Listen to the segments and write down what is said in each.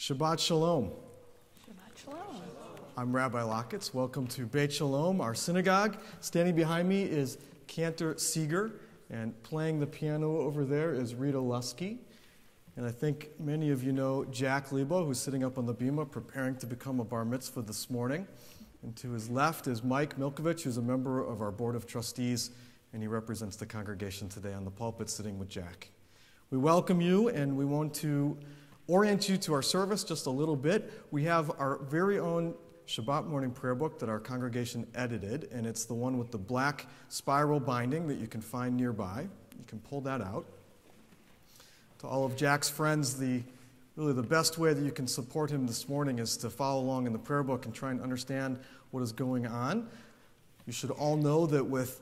Shabbat Shalom. Shabbat Shalom. I'm Rabbi Lockitz. Welcome to Beit Shalom, our synagogue. Standing behind me is Cantor Seeger, and playing the piano over there is Rita Lusky. And I think many of you know Jack Lebo, who's sitting up on the bima preparing to become a bar mitzvah this morning. And to his left is Mike Milkovich, who's a member of our Board of Trustees, and he represents the congregation today on the pulpit sitting with Jack. We welcome you, and we want to orient you to our service just a little bit. We have our very own Shabbat morning prayer book that our congregation edited, and it's the one with the black spiral binding that you can find nearby. You can pull that out. To all of Jack's friends, really the best way that you can support him this morning is to follow along in the prayer book and try and understand what is going on. You should all know that with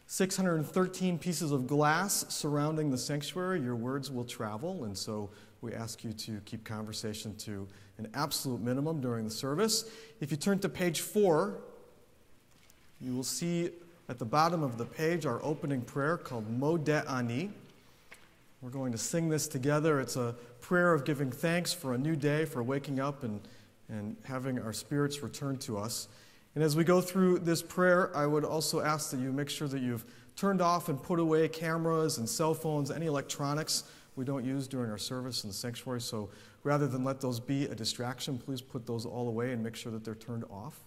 613 pieces of glass surrounding the sanctuary, your words will travel, and so we ask you to keep conversation to an absolute minimum during the service. If you turn to page 4, you will see at the bottom of the page our opening prayer called Modeh Ani. We're going to sing this together. It's a prayer of giving thanks for a new day, for waking up and having our spirits return to us. And as we go through this prayer, I would also ask that you make sure that you've turned off and put away cameras and cell phones, any electronics we don't use during our service in the sanctuary. So rather than let those be a distraction, please put those all away and make sure that they're turned off.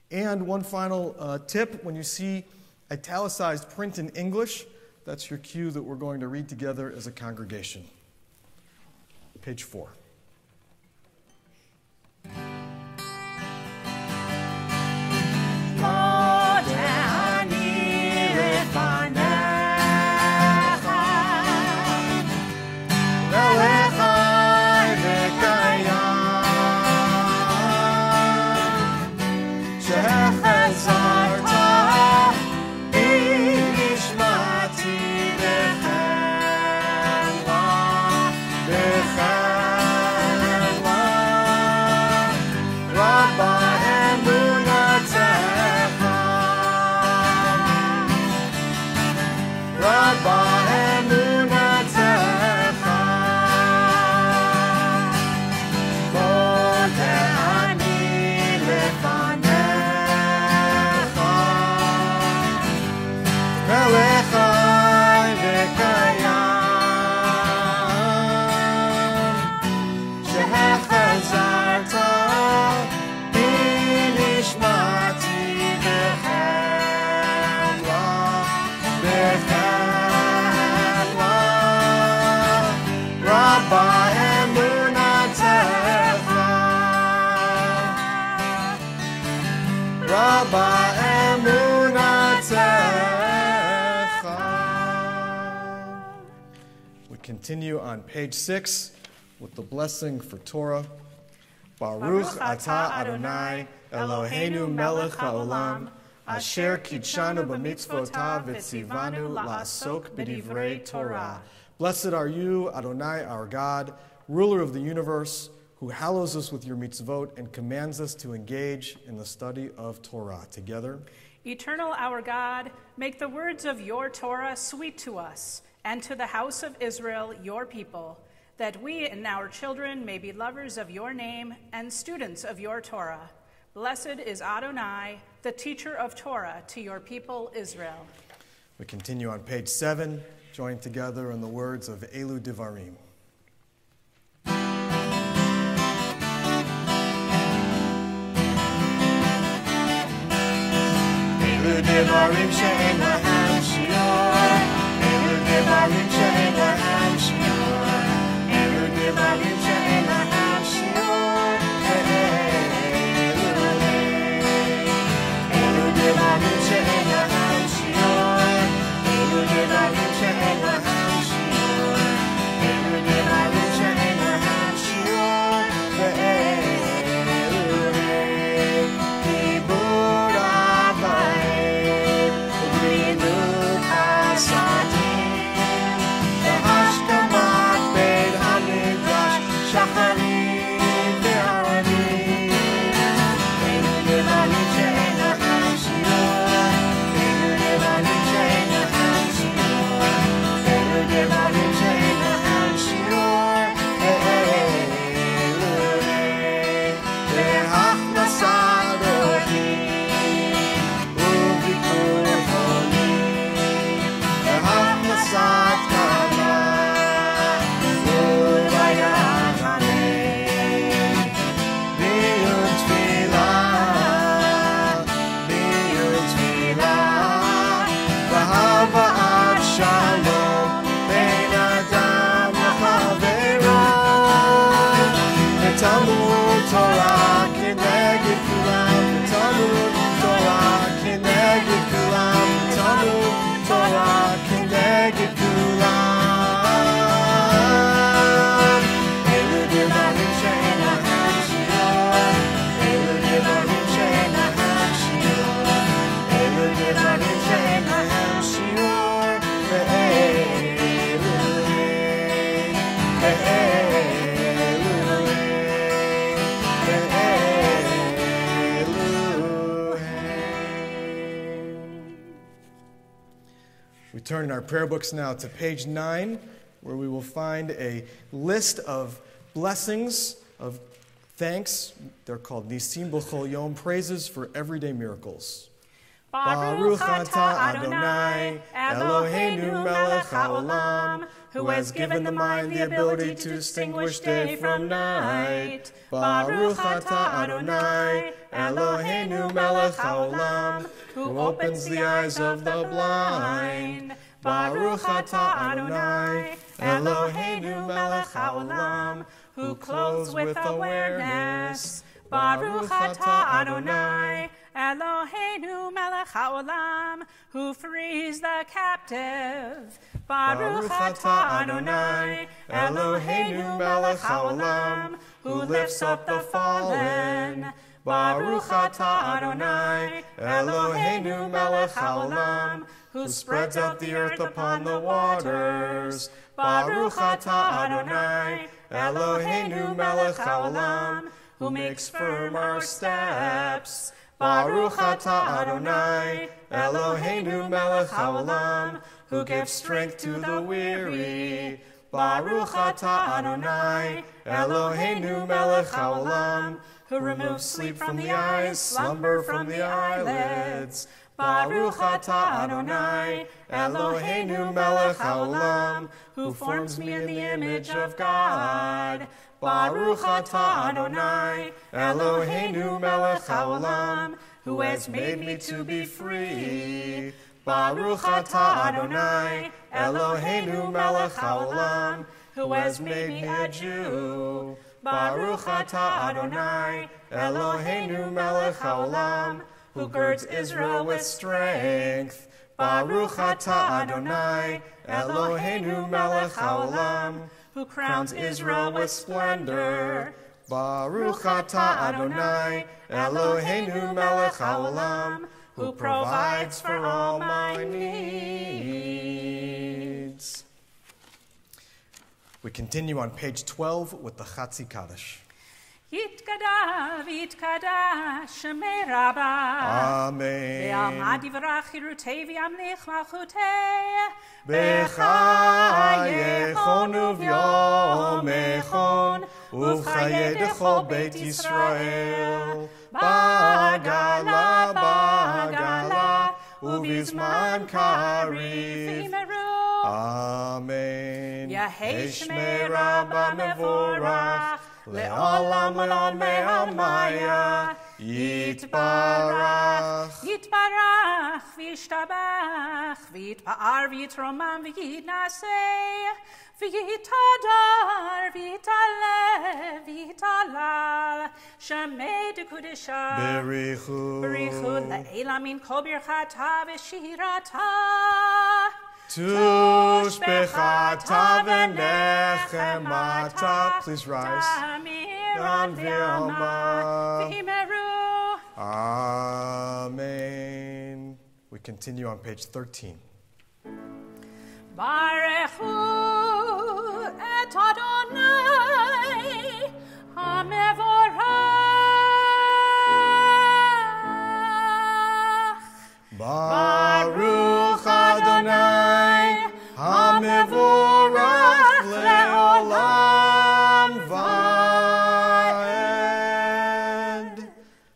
And one final tip, when you see italicized print in English, that's your cue that we're going to read together as a congregation. Page 4. Bechel We continue on page 6 with the blessing for Torah. Baruch atah Adonai Eloheinu melech haolam, asher kidshanu b'mitzvotav v'tzivanu la'asok b'divrei Torah. Blessed are you, Adonai, our God, ruler of the universe, who hallows us with your mitzvot and commands us to engage in the study of Torah. Together. Eternal our God, make the words of your Torah sweet to us and to the house of Israel, your people, that we and our children may be lovers of your name and students of your Torah. Blessed is Adonai, the teacher of Torah to your people Israel. We continue on page 7, joined together in the words of Elu Devarim. Elu Devarim she'en lahem shior, Elu Devarim she'en lahem shior, Elu Devarim she'en lahem shior, Elu Devarim she'en lahem shior, Elu Devarim she'en lahem shior, Elu Devarim she'en lahem shior, Dibur Avayim, U'gmilut Hasadim, V'hashkamat Beit HaMikdash, Shacharim ve'Aradim, Elu Devarim she'en lahem shior, Elu Devarim she'en lahem shior, Elu Devarim she'en lahem shior, Ve'hachnasat Ohim, U'bikur Cholim, Ve'hachnasat Kama, U'bayat Hameim, Biyut Tfilah, V'hava'at Shalom, Bein Adam L'Chavero, Talmud Torah Kineged Kulam, Talmud Torah Kineged Kulam, Talmud Torah Kineged Kulam. Elu Devarim she'en lahem shior, Elu Devarim she'en lahem shior, Elu Devarim she'en lahem shior, We turn in our prayer books now to page 9, where we will find a list of blessings, of thanks. They're called Nisim B'chol Yom, praises for everyday miracles. Baruch atah Adonai, Eloheinu melech haolam, who has given the mind the ability to distinguish day from night. Baruch atah Adonai, Eloheinu melech haolam, who opens the eyes of the blind. Baruch atah Adonai, Eloheinu melech haolam, who clothes with awareness. Baruch atah Adonai, Eloheinu melech haolam, who frees the captive. Baruch atah Adonai, Eloheinu melech haolam, who lifts up the fallen. Baruch atah Adonai, Eloheinu melech haolam, who spreads out the earth upon the waters. Baruch atah Adonai, Eloheinu melech haolam, who makes firm our steps. Baruch atah Adonai, Eloheinu melech haolam, who gives strength to the weary. Baruch atah Adonai, Eloheinu melech haolam, who removes sleep from the eyes, slumber from the eyelids. Baruch atah Adonai, Eloheinu melech haolam, who forms me in the image of God. Baruch atah Adonai, Eloheinu melech haolam, who has made me to be free. Baruch atah Adonai, Eloheinu melech haolam, who has made me a Jew. Baruch atah Adonai, Eloheinu melech haolam, who girds Israel with strength. Baruch atah Adonai, Eloheinu melech haolam, who crowns Israel with splendor. Baruch atah Adonai, Eloheinu melech haolam, who provides for all my needs. We continue on page 12 with the Chatzi Kaddish. Yitkada v'yitkada shemei Rabbah. Amen. Ve'alma divrach chirutei v'yamlich malchutei. B'chayechon uvyomechon, uv'chaye dechol Beit Yisrael. Bagala, bagala, uvizman karif. Amen. Yahei shmei Rabbah mevorach. Le'olam le'olam me'amaya. Yitbarach. Yitbarach v'yishtabach v'yitpa'ar v'yitromam v'yitnaseh v'yitadar v'yitaleh v'yitalal shemei dekudesha Berichu. le'elam min kol birchata v'shirata Tushbechata v'nechemata. Please rise. Tamiran v'yama v'imeru. Amen. We continue on page 13. Barechu et Adonai hamevorach. Baruch Adonai hamevorach le'olam va'ed.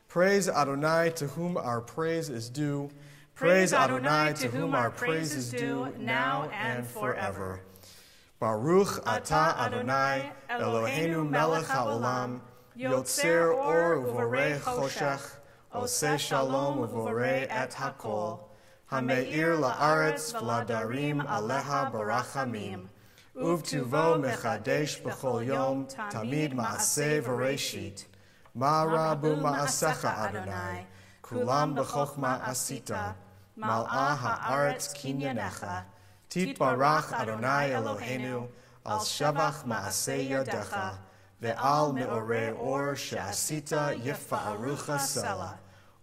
Praise Adonai, to whom our praise is due. Praise Adonai, to whom our praise is due, now and forever. Baruch atah Adonai, Eloheinu melech haolam, yotzer or uvorei choshech, oseh shalom uvorei et hakol, hameir la'aretz v'ladarim aleha barachamim, uvtuvo mechadesh b'chol yom, tamid ma'aseh v'reishit. Ma rabu ma'asecha Adonai, kulam b'chochma asita, mal'ah ha'aretz kinyanecha, titbarach Adonai Eloheinu, al shavach ma'aseh yadecha, ve'al me'orei or she'asita yifa'arucha sela,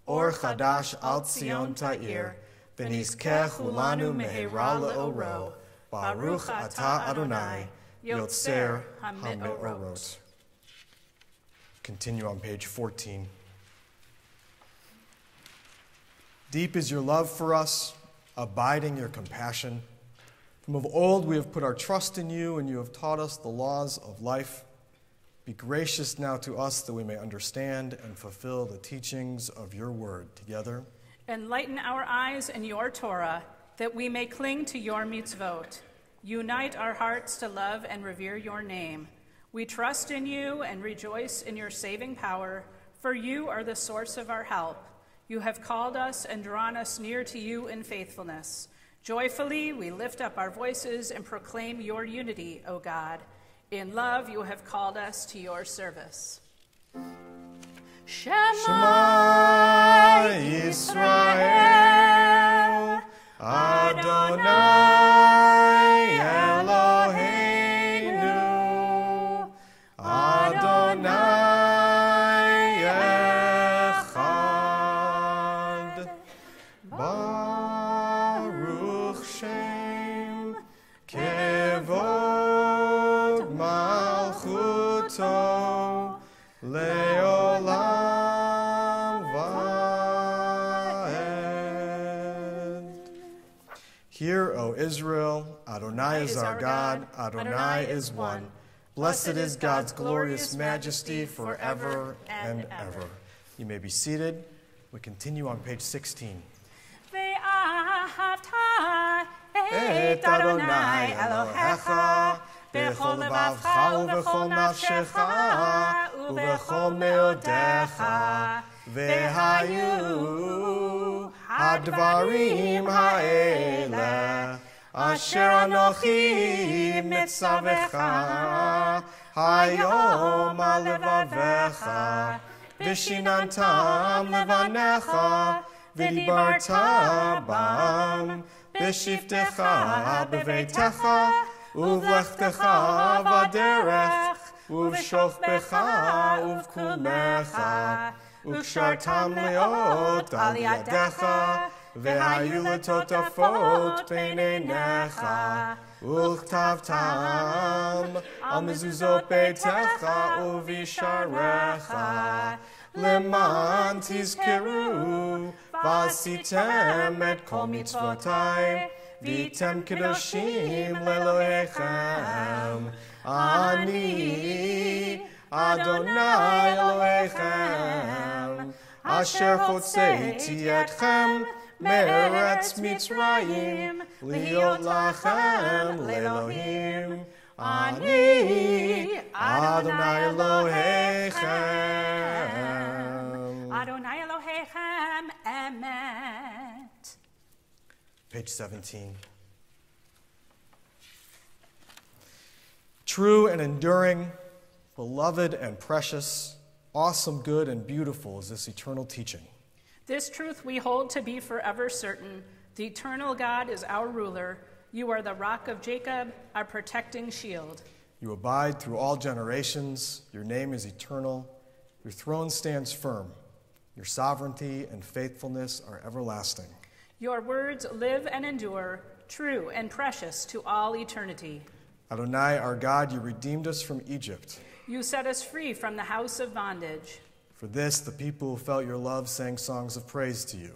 or chadash al Tzion ta'ir, v'nizkeh hulanu me'era le'oro, Baruch atah Adonai, yotzer ha'me'orot. Continue on page 14. Deep is your love for us, abiding your compassion. From of old we have put our trust in you, and you have taught us the laws of life. Be gracious now to us that we may understand and fulfill the teachings of your word. Together. Enlighten our eyes in your Torah, that we may cling to your mitzvot. Unite our hearts to love and revere your name. We trust in you and rejoice in your saving power, for you are the source of our help. You have called us and drawn us near to you in faithfulness. Joyfully we lift up our voices and proclaim your unity, O God. In love you have called us to your service. Shema Yisrael, Adonai Eloheinu, Adonai Echad, Baruch Shem Kevod Malchuto Leolam Vaed. Hear, O Israel, Adonai is our God, Adonai is one. Blessed is God's glorious majesty forever and ever. You may be seated. We continue on page 16. Ve'ahavta et Adonai Elohecha b'chol levavcha u'b'chol nafshecha u'b'chol meodecha Ve'hayu hadvarim ha'ele asher anochi mitzavecha hayom al levavecha v'shinantam levanecha ודיברת בם, בשבתך בביתך, ובלכתך בדרך, ובשוכבך ובקומך, וקשרתם להיות על ידיך, והיו לטוטפות בין עיניך, וכתבתם על מזוזות ביתך ובשעריך, למען תזכרו, ועשיתם את כל מצוותי, והייתם קדושים לאלוהיכם. אני אדוני אלוהיכם, אשר הוצאתי אתכם מארץ מצרים, להיות לכם לאלוהים. אני אדוני אלוהיכם. אדוני אלוהיכם אמת. Page 17. True and enduring, beloved and precious, awesome, good, and beautiful is this eternal teaching. This truth we hold to be forever certain. The eternal God is our ruler. You are the rock of Jacob, our protecting shield. You abide through all generations. Your name is eternal. Your throne stands firm. Your sovereignty and faithfulness are everlasting. Your words live and endure, true and precious to all eternity. Adonai, our God, you redeemed us from Egypt. You set us free from the house of bondage. For this, the people who felt your love sang songs of praise to you.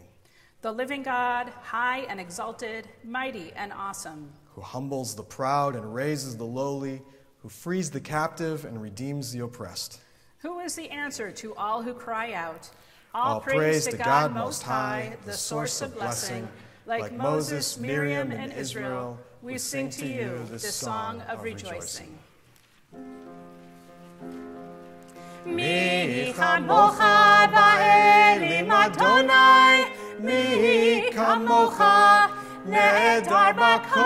The living God, high and exalted, mighty and awesome. Who humbles the proud and raises the lowly, who frees the captive and redeems the oppressed. Who is the answer to all who cry out? All praise to God Most High, the source of blessing. Like Moses, Miriam, and Israel, we sing to you the song of rejoicing. Mi kamocha ba'elim Adonai, mi kamocha nehedar b'kodesh.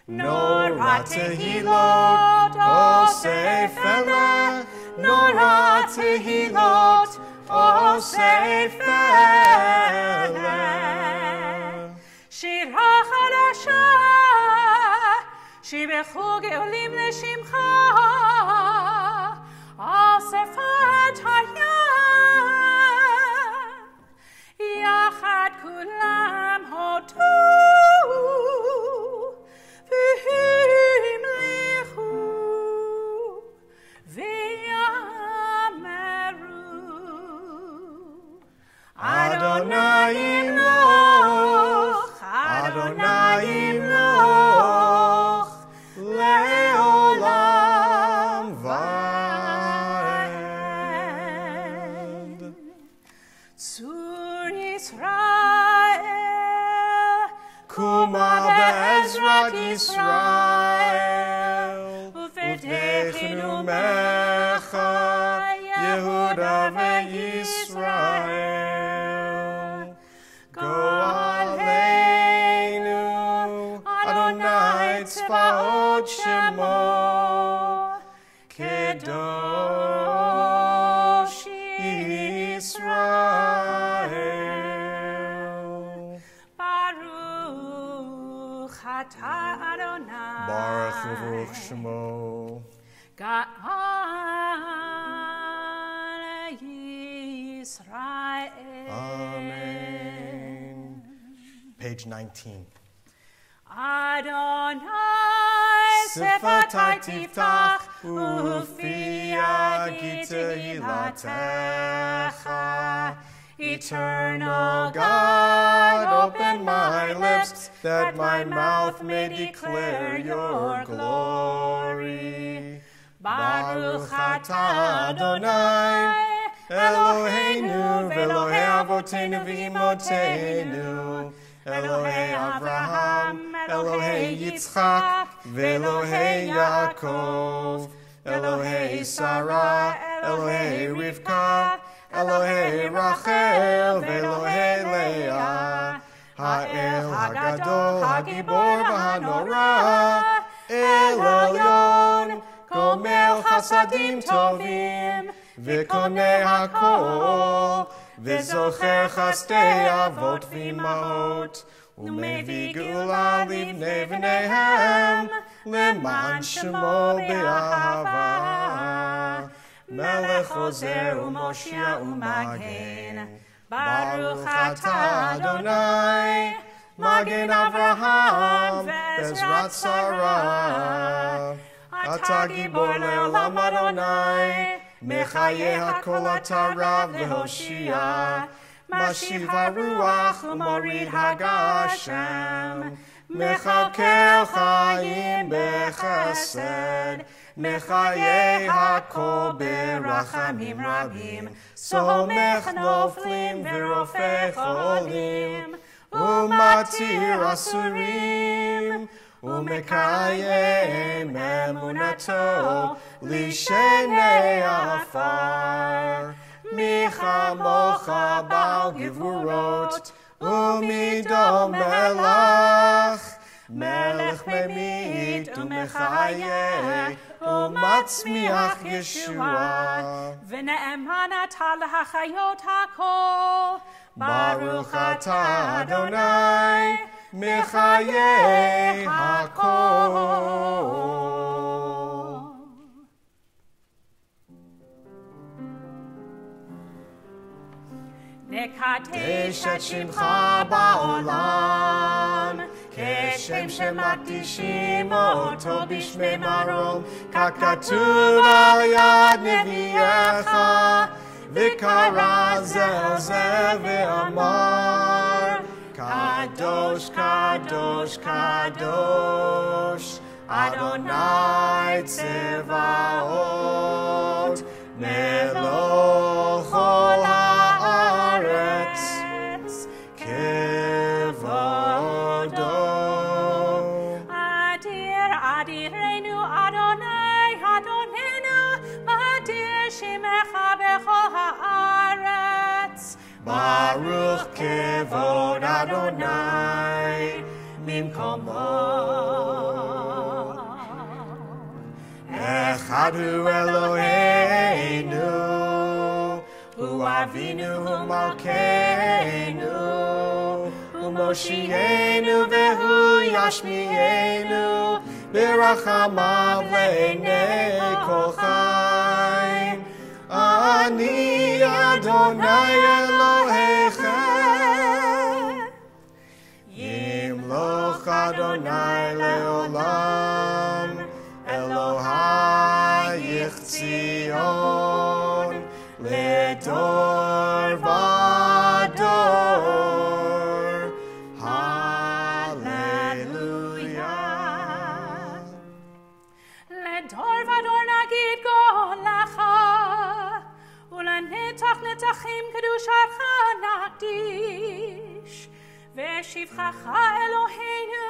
Nora tehilot osef eleh, Nora tehilot osef eleh. Shira chadasha, shibechu geolim leshimcha, asefat hayam, yachad kulam hodu, v'himlechu, v'yameru. Adonai Imloch, Adonai Imloch, le'olam va'ed. Tzur Yisrael, Kuma be'ezrat Yisrael, uv'techinu mecha, Yehuda ve'Yisrael. Go aleinu, Adonai tzvaot shemo, Kedosh Yisrael. Baruch atah Adonai. Baruch Baruch Shemo. Ga'al Yisrael. Amen. Page 19. Adonai Sifatai tiftach, ufi agita hilatecha. Eternal God, open my lips, that my mouth may declare your glory. Baruch atah Adonai, Eloheinu, Ve'Elohei Avoteinu v'Imotenu, Elohei Avraham, Elohei Yitzchak, Ve'Elohei Yaakov, Elohei Sarah, Elohei Rivka, Elohei Rachel, Ve'Elohei Leah, Ha'el Hagadol, Hagibor v'Hanora, El Elyon, Gomel Chasadim Tovim, V'Konei Hakol, וזוכר חסדי אבות ואמהות, ומביא גאולה לבני בניהם, למען שמו באהבה. מלך עוזר ומושיע ומגן, ברוך אתה אדוני, מגן אברהם בעזרת שרה. אתה גיבור לעולם אדוני, מחיה הכל אתה רב להושיע, משיב הרוח ומוריד הגשם, מכלכל חיים בחסד, מחיה הכל ברחמים רבים, סומך נופלים ורופא חולים, ומתיר אסורים, ומקיים אמונתו לשני עפר. מי כמוך בעל גבורות, ומידו מלך, מלך ממית ומחיה, ומצמיח ישועה. ונאמן אתה להחיות הכל, ברוך אתה אדוני, מחיי הכל. נקדש את שמך בעולם, כשם שמקדישים אותו בשמי מרום, ככתוב על יד נביאך, וקרא זה על זה ואמר, קדוש, קדוש, קדוש, אדוני צבאות, מלוך כל הארץ, כבודו. אדיר, אדירנו, אדוני, אדוננו, אדיר שמך בכל הארץ. ברוך כבוד אדוני ממקומו. אחד הוא אלוהינו, הוא אבינו, הוא מלכנו, הוא מושיענו והוא ישמיענו, ברחמיו לעיני כל חיים. אני אדוני אלוהיכם, ימלוך אדוני לעולם, אלוהייך ציון, לדור ודור. הללויה. לדור ודור נגיד גאולך, ולנצח נצחים קדושתך נקדיש, ושבחך אלוהינו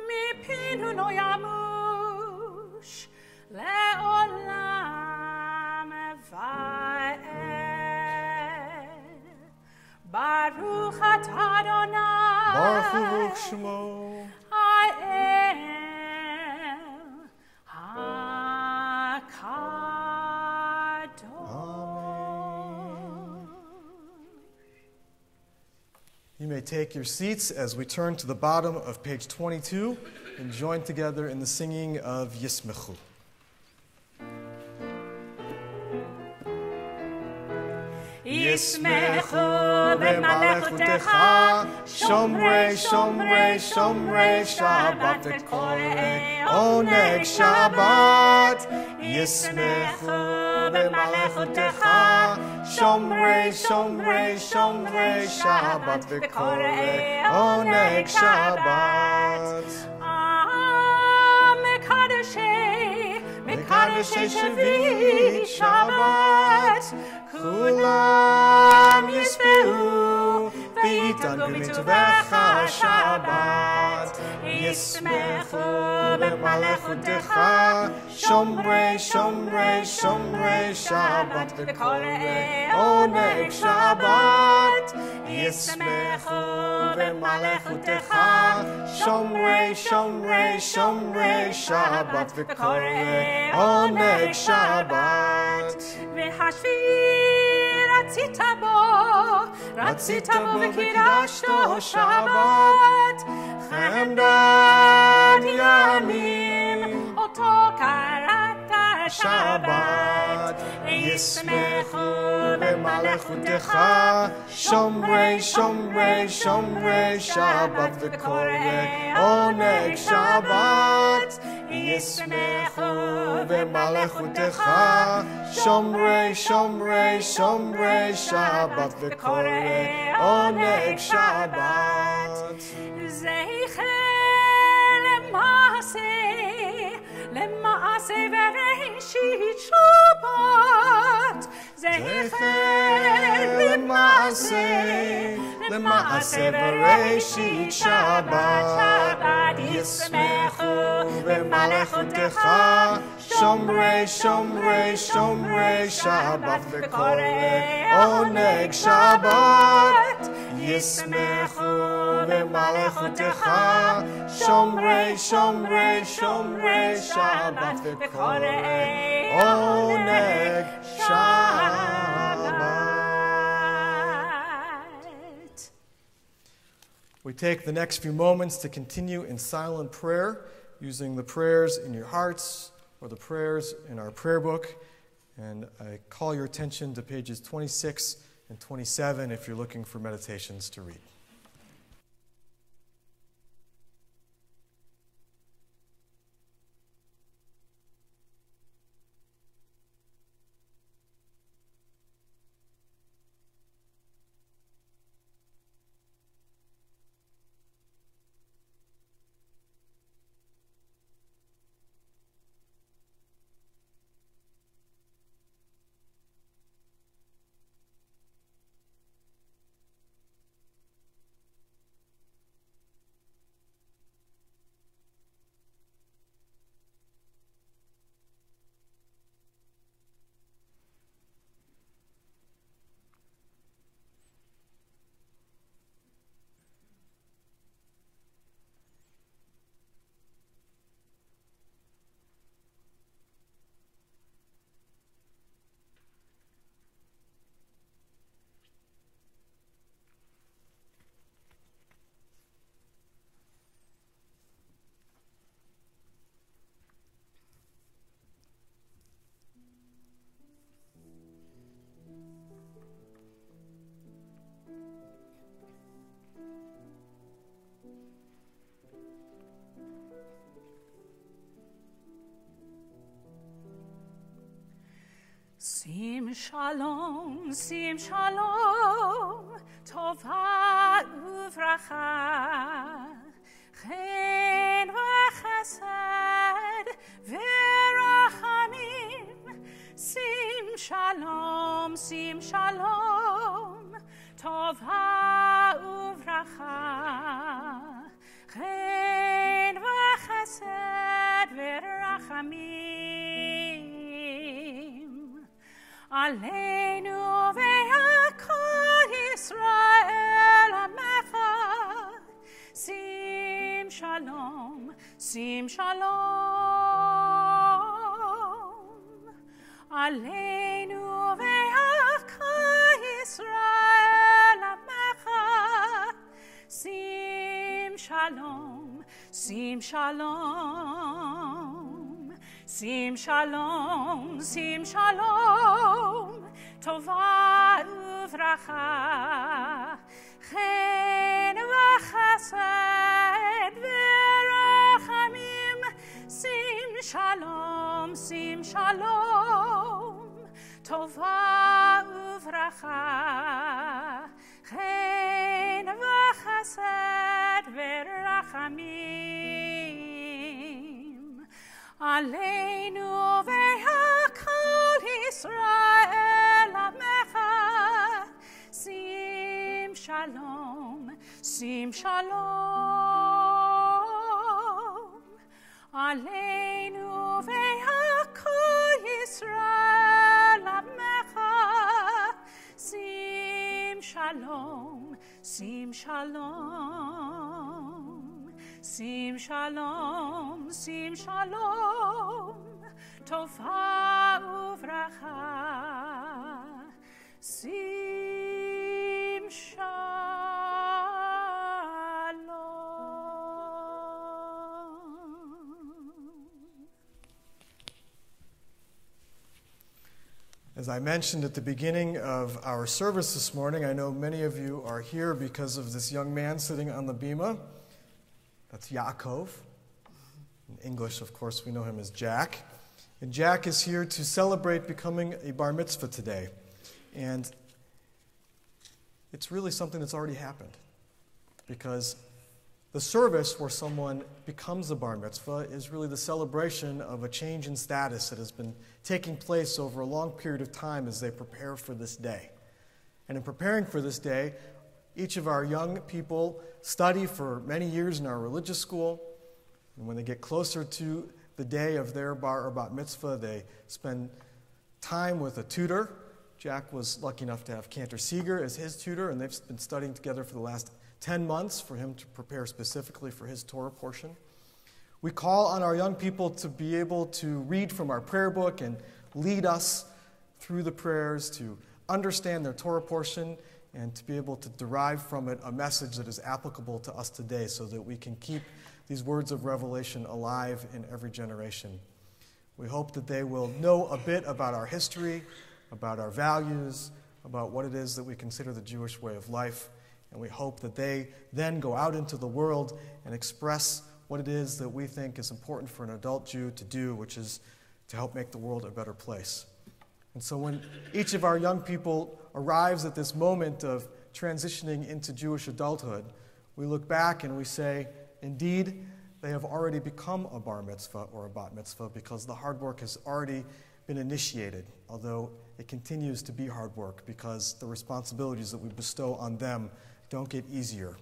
מפינו לא ימוש, לעולם ועד. ברוך אתה אדוני, ברוך שמו, האל You may take your seats as we turn to the bottom of page 22 and join together in the singing of Yismechu. ישמחו במלכותך, שומרי שומרי שומרי שבת וקוראי עונג שבת. ישמחו במלכותך, שומרי שומרי שומרי שבת וקוראי עונג שבת. מקדשי שביעית שבת, כולם ישמעו ויתענגו מטובך שבת. ישמחו במלכותך, שומרי שומרי שומרי שבת וקוראי עונג שבת. ישמחו במלכותך, שומרי שומרי שומרי שבת וקוראי עונג שבת. והשביעי רצית בו, רצית בו וקידשתו שבת, חמדת ימים, אותו קראת שבת, ישמחו במלכותך, שומרי שומרי שומרי שבת וקוראי עונג שבת, ישמחו במלכותך, שומרי שומרי שומרי שבת וקוראי עונג שבת. זכר למעשה וראשית שבת, זכר למעשה וראשית שבת, ישמחו במלכותך, שומרי שומרי שומרי שבת וקוראי עונג שבת, ישמחו במלכותך, שומרי שומרי שומרי שבת וקוראי עונג שבת. We take the next few moments to continue in silent prayer, using the prayers in your hearts or the prayers in our prayer book. And I call your attention to pages 26 and 27 if you're looking for meditations to read. שים שלום, טובה וברכה, חן וחסד ורחמים. שים שלום, טובה וברכה, חן וחסד ורחמים. עלינו ועל כל ישראל עמך, שים שלום, שים שלום. עלינו ועל כל ישראל עמך, שים שלום, שים שלום. שים שלום, שים שלום, טובה וברכה, חן וחסד ורחמים. שים שלום, שים שלום, טובה וברכה, חן וחסד ורחמים. עלינו ועל כל ישראל עמך, שים שלום, שים שלום. עלינו ועל כל ישראל עמך, שים שלום, שים שלום. שים שלום, שים שלום, טובה וברכה. שים As I mentioned at the beginning of our service this morning, I know many of you are here because of this young man sitting on the bima. That's Yaakov. In English, of course, we know him as Jack. And Jack is here to celebrate becoming a bar mitzvah today. And it's really something that's already happened, because the service where someone becomes a bar mitzvah is really the celebration of a change in status that has been taking place over a long period of time as they prepare for this day. And in preparing for this day, each of our young people study for many years in our religious school. And when they get closer to the day of their bar or bat mitzvah, they spend time with a tutor. Jack was lucky enough to have Cantor Seeger as his tutor, and they've been studying together for the last 10 months for him to prepare specifically for his Torah portion. We call on our young people to be able to read from our prayer book and lead us through the prayers, to understand their Torah portion, and to be able to derive from it a message that is applicable to us today so that we can keep these words of revelation alive in every generation. We hope that they will know a bit about our history, about our values, about what it is that we consider the Jewish way of life. And we hope that they then go out into the world and express what it is that we think is important for an adult Jew to do, which is to help make the world a better place. And so when each of our young people arrives at this moment of transitioning into Jewish adulthood, we look back and we say, indeed, they have already become a bar mitzvah or a bat mitzvah because the hard work has already been initiated, although it continues to be hard work because the responsibilities that we bestow on them don't get easier.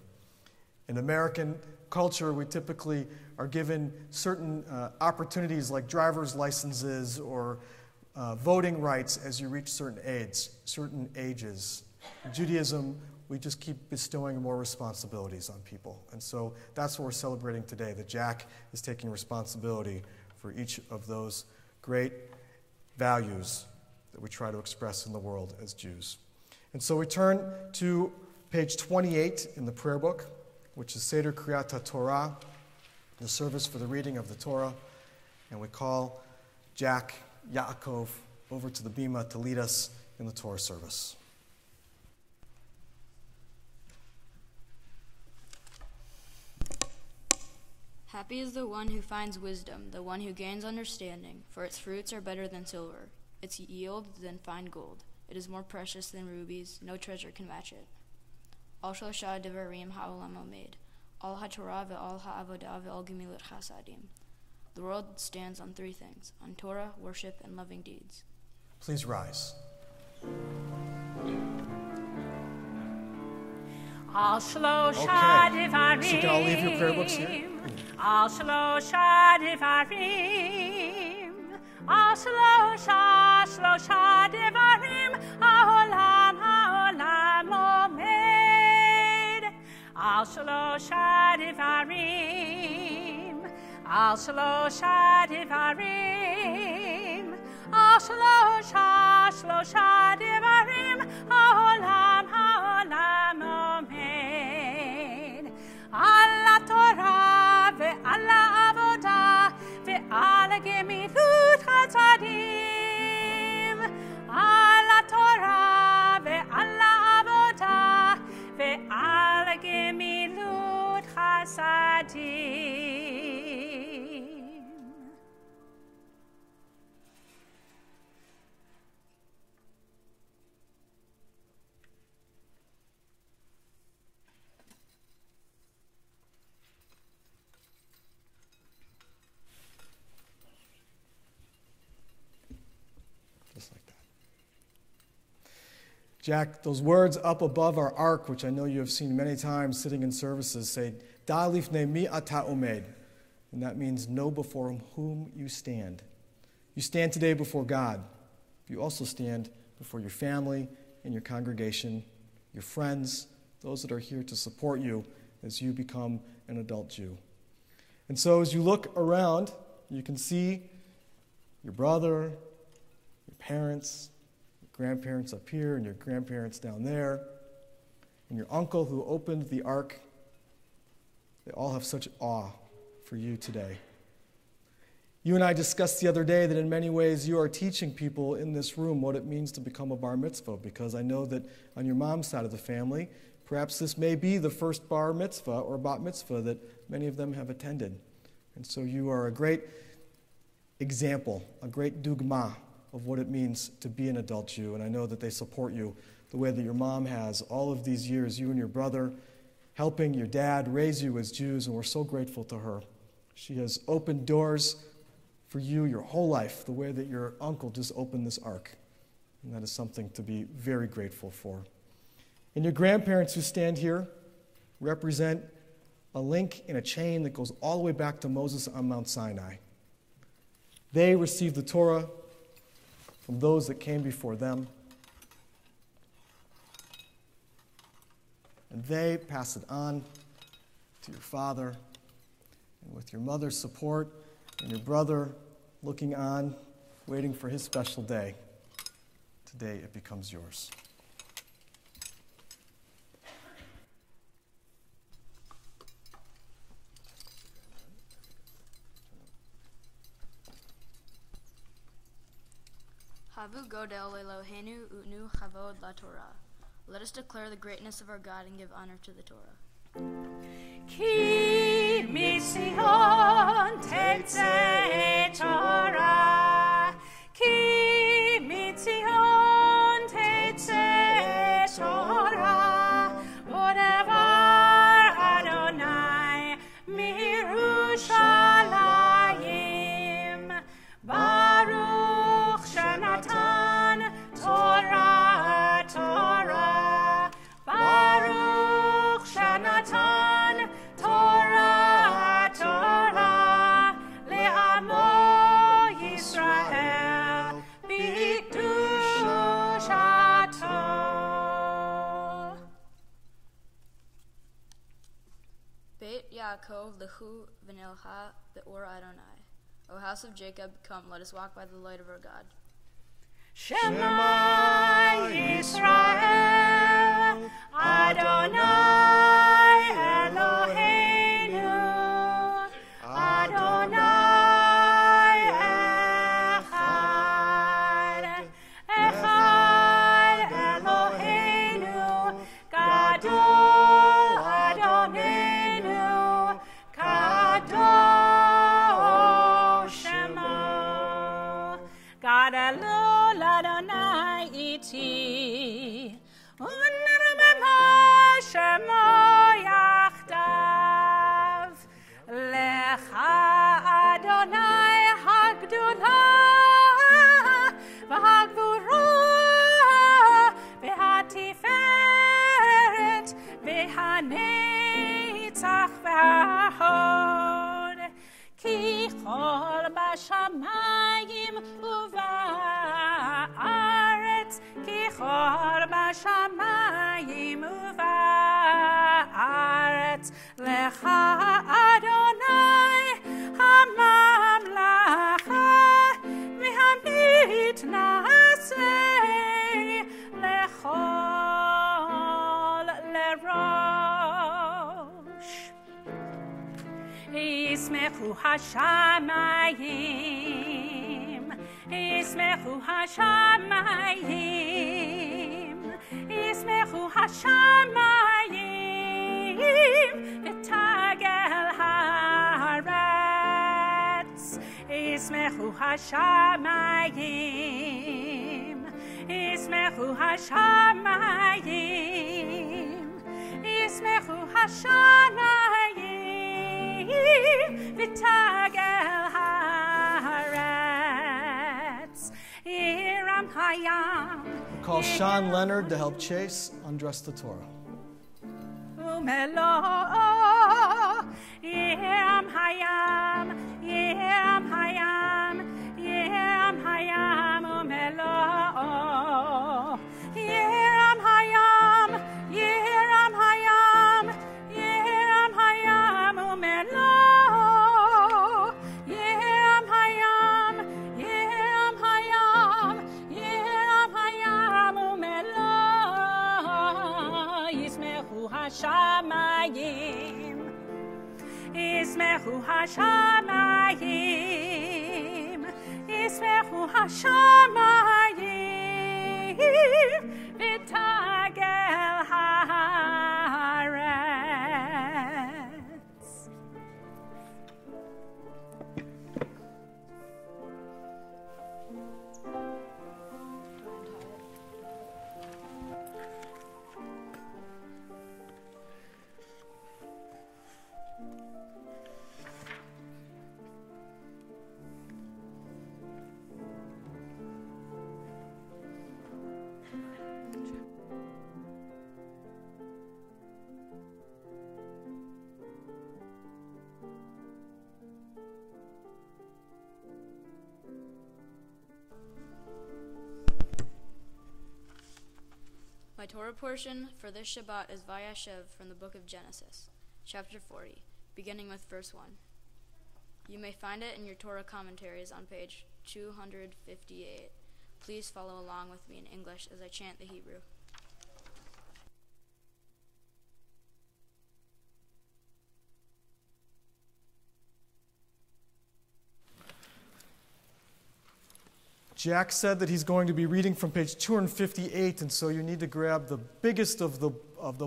In American culture, we typically are given certain opportunities like driver's licenses or voting rights as you reach certain ages. In Judaism, we just keep bestowing more responsibilities on people. And so that's what we're celebrating today, that Jack is taking responsibility for each of those great values that we try to express in the world as Jews. And so we turn to page 28 in the prayer book, which is Seder Kriyat HaTorah, the service for the reading of the Torah. And we call Jack Yaakov over to the bima to lead us in the Torah service. Happy is the one who finds wisdom, the one who gains understanding, for its fruits are better than silver, its yield than fine gold. It is more precious than rubies, no treasure can match it. All shlosha devarim ha'olam omed, all ha'torah ve'al ha'avodah ve'al gemilut chasadim. The world stands on three things, on Torah, worship, and loving deeds. Please rise. Al shlosha devarim. So you can all leave your prayer books here. Al shlosha devarim. Al shlosha devarim. Ha'olam omed. Al shlosha devarim. Al shlosha devarim. Al shlosha devarim. Ha'olam omed. Al Torah ve'al avodah ve'al gemilut chasadim. Al Torah ve'al avodah ve'al gemilut chasadim. Just like that. Jack, those words up above our ark, which I know you have seen many times sitting in services, say, Da lifnei mi ata omed. And that means know before whom you stand. You stand today before God. You also stand before your family and your congregation, your friends, those that are here to support you as you become an adult Jew. And so as you look around, you can see your brother, your parents, your grandparents up here, and your grandparents down there. and your uncle who opened the ark, they all have such awe for you today. You and I discussed the other day that in many ways you are teaching people in this room what it means to become a bar mitzvah, because I know that on your mom's side of the family, perhaps this may be the first bar mitzvah or bat mitzvah that many of them have attended. And so you are a great example, a great dugma of what it means to be an adult Jew, and I know that they support you the way that your mom has all of these years, you and your brother, helping your dad raise you as Jews, and we're so grateful to her. She has opened doors for you your whole life, the way that your uncle just opened this ark. And that is something to be very grateful for. And your grandparents who stand here represent a link in a chain that goes all the way back to Moses on Mount Sinai. They received the Torah from those that came before them. And they pass it on to your father. And with your mother's support and your brother looking on, waiting for his special day, today it becomes yours. Havu Godel Elohenu Utnu Chavod La Torah. Let us declare the greatness of our God and give honor to the Torah. Ki mitzion tetzeh Torah, Ki mitzion tetzeh Torah, Odevar Adonai mirushalayim, Baruch Shanatan Torah, Torah, Baruch Shanatan Torah, Torah, Le'amo Yisrael, B'kedushato. Beit Yaakov Lechu V'nilcha Be'or Adonai. O house of Jacob, come, let us walk by the light of our God. Shema Yisrael, Adonai Eloheinu, Adonai Echad, Echad Eloheinu, Gadol Adonenu, Kadosh Shemo, God Elul Adonai iti, Unrumemo Shemo yachdav, Lecha Adonai Hagdula, V'hagvura, V'hatiferet, V'hanetzach v'hahod, Ki chol b'shamayim uva'aretz, Ki chol b'shamayim uva'aretz, Lecha Adonai hamamlacha, v'hamit na'aseh lechol lerosh. Yismechu hashamayim, Yismechu hashamayim, Yismechu hashamayim, V'tagel haaretz. Yismechu hashamayim, Yismechu hashamayim, Yismechu hashamayim, V'tagel haaretz. Iram hayam. Call Sean Leonard to help Chase undress the Torah. Umelo, Yam hayam, Yam hayam, Yam hayam, Umelo, Yam hayam, Yam hayam, Yam hayam, Umelo, Yam hayam, Yam hayam, Yam hayam, Umelo, Yismechu ישמחו השמיים, ישמחו השמיים, ותגל הארץ. My Torah portion for this Shabbat is Vayashev from the book of Genesis, chapter 40, beginning with verse 1. You may find it in your Torah commentaries on page 258. Please follow along with me in English as I chant the Hebrew. Jack said that he's going to be reading from page 258, and so you need to grab the biggest of the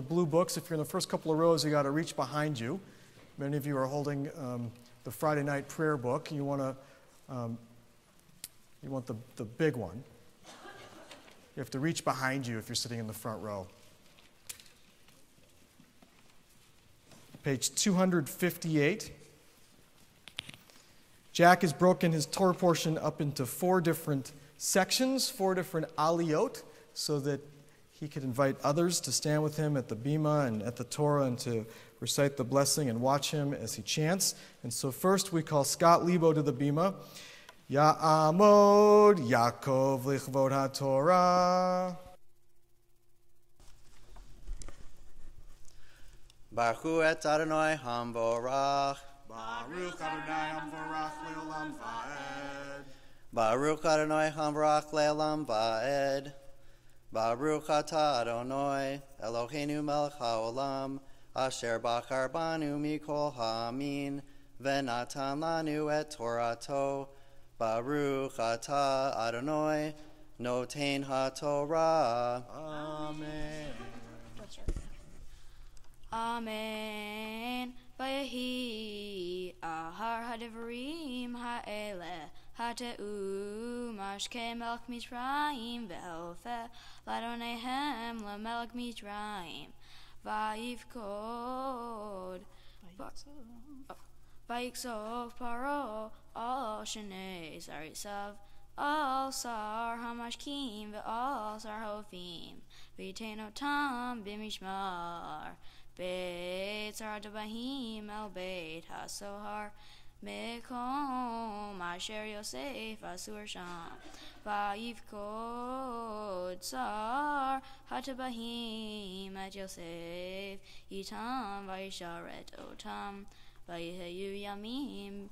blue books. If you're in the first couple of rows, you got to reach behind you. Many of you are holding the Friday night prayer book. You want the big one. You have to reach behind you if you're sitting in the front row. Page 258. Jack has broken his Torah portion up into 4 different sections, 4 different aliyot, so that he could invite others to stand with him at the bima and at the Torah and to recite the blessing and watch him as he chants. And so first we call Scott Lebo to the bima. Ya'amod Yaakov lichvod haTorah. Baruch et Adonai Hamvorach. Baruch Adonai Hamvorach le'olam va'ed. Baruch Adonai Hamvorach le'olam va'ed. Baruch atah Adonai Eloheinu melech haolam asher bachar banu mikol ha'amin v'natan lanu et Torato. Baruch atah Adonai noten haTorah. Amen. Amen. Vayehi ahar hadivrim ha'eleh hateu mashke melech Mitzrayim ve'elfeh ladonehem lemelech Mitzrayim vayivkod vayiksof paro al shnei sarisav al sar hamashkim ve'al sar hofim v'yitenotam b'mishmar Beit Saradabahim El Beit HaSohar Mekom Asher Yosef Asur Sham Vayivkod Sar Hatabahim Et Yosef Yitam Vayisharet Otam Vayihayu Yamim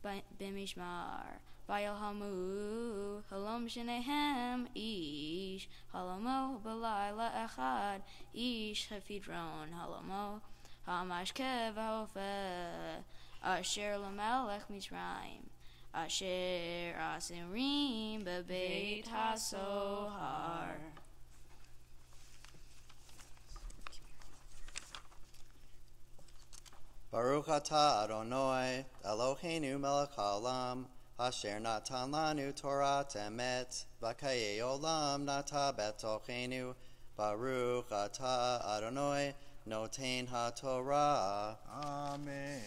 B'mishmar Vayilhamu Halom Shenehem Ish Halomo B'layla Echad Ish Hafidron Halomo Hamashkev Hofeh Asher Lamelech Mitzrayim Asher Asirim Bebeit HaSohar. Baruch atah Adonai Eloheinu melech haolam Asher natan lanu Torah emet v'kayei olam nata betochenu. Baruch atah Adonai noten haTorah. Amen.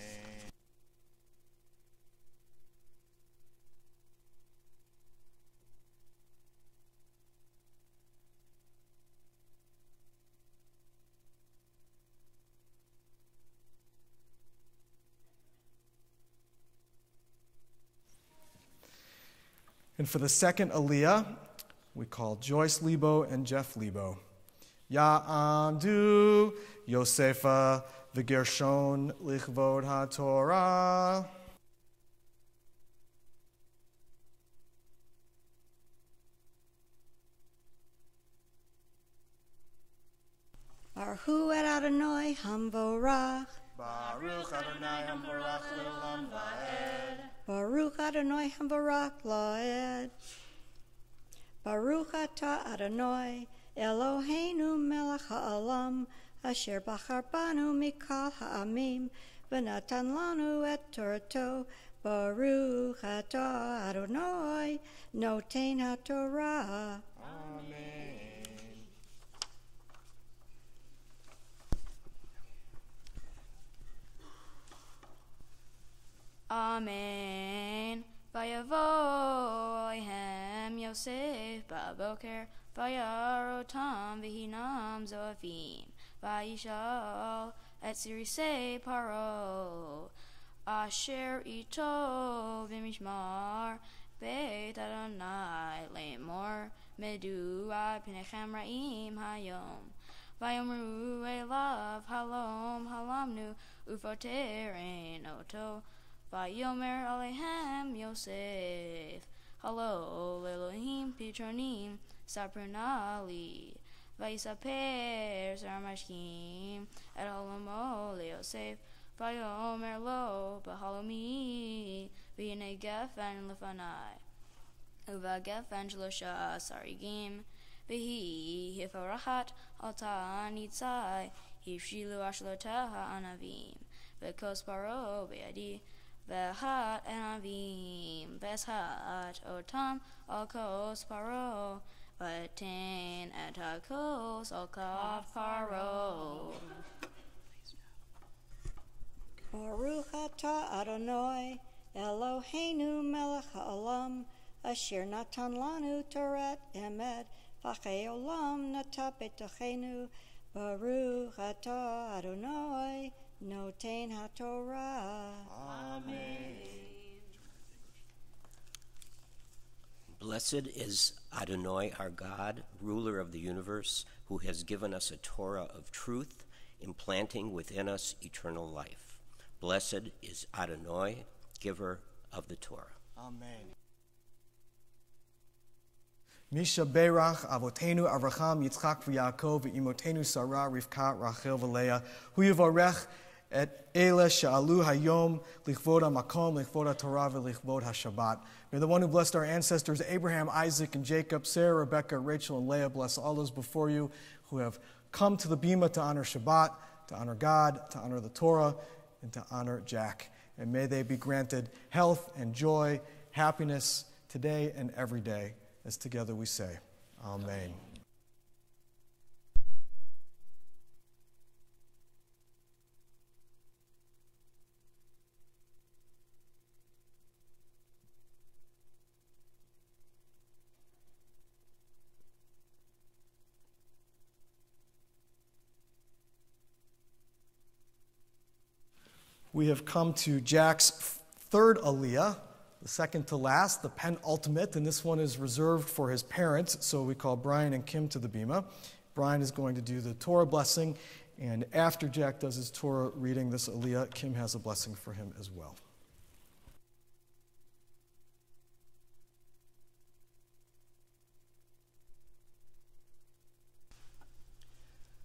And for the second aliyah, we call Joyce Lebo and Jeff Lebo. Ya'amdu Yosefa v'Gershon lichvod haTorah. Baruch et Adonai Hamvorach. Baruch Adonai Hamvorach Le'olam Va'ed. Baruch Adonai Hamvorach Laed. Baruch Atah Adonai Eloheinu Melech Ha'olam Asher Bachar Banu Mikol Ha'amim V'natan Lanu Et Torato. Baruch Atah Adonai Noten HaTorah. Amen. Amen. Vayavo Ehem Yosef Baboker Vayarotam Vihinam Zoafim Vayishal Et Sirisei Paro Asher Ito Vimishmar Beit Adonai Lemor Medua Pinechem Ra'im Hayom Vayomru Elav Halom Halamnu Ufoterein Oto Vayomer Alehem Yosef Halo Elohim Pitronim Sapernali Vaisaper Sarmashkim Et Holomo Leosef Vayomer Lo Bahalomi V'yinei Gefen Lefanai Uva Gefen Shlosha Sarigim V'hi Hifarachat Alta Nitzai Hivshilu Ashloteha Anavim V'kos Paro Be'adi V'hat Anavim V'eshat Otam Al-Kos Paro V'ten Et HaKos Al-Kaf Paro. Baruch Atah Adonai Eloheinu Melech Ha'olam Asher Natan Lanu Torat Emet V'chei Olam Nata Betochenu. Baruch Atah Adonai Noten HaTorah. Amen. Blessed is Adonai, our God, ruler of the universe, who has given us a Torah of truth, implanting within us eternal life. Blessed is Adonai, giver of the Torah. Amen. Misha Berach Avotenu Avraham Yitzchak v'Yaakov v'imotenu Sarah Rivka Rachel v'Leah Hu Yivarech et Ele Sha'alu Hayom Lichvod HaMakom Lichvod HaTorah v'Lichvod HaShabbat. May the one who blessed our ancestors Abraham, Isaac, and Jacob, Sarah, Rebekah, Rachel, and Leah bless all those before you who have come to the Bima to honor Shabbat, to honor God, to honor the Torah, and to honor Jack. And may they be granted health and joy, happiness today and every day. As together we say, Amen. We have come to Jack's third Aliyah, the second to last, the penultimate, and this one is reserved for his parents, so we call Brian and Kim to the Bima. Brian is going to do the Torah blessing, and after Jack does his Torah reading, this Aliyah, Kim has a blessing for him as well.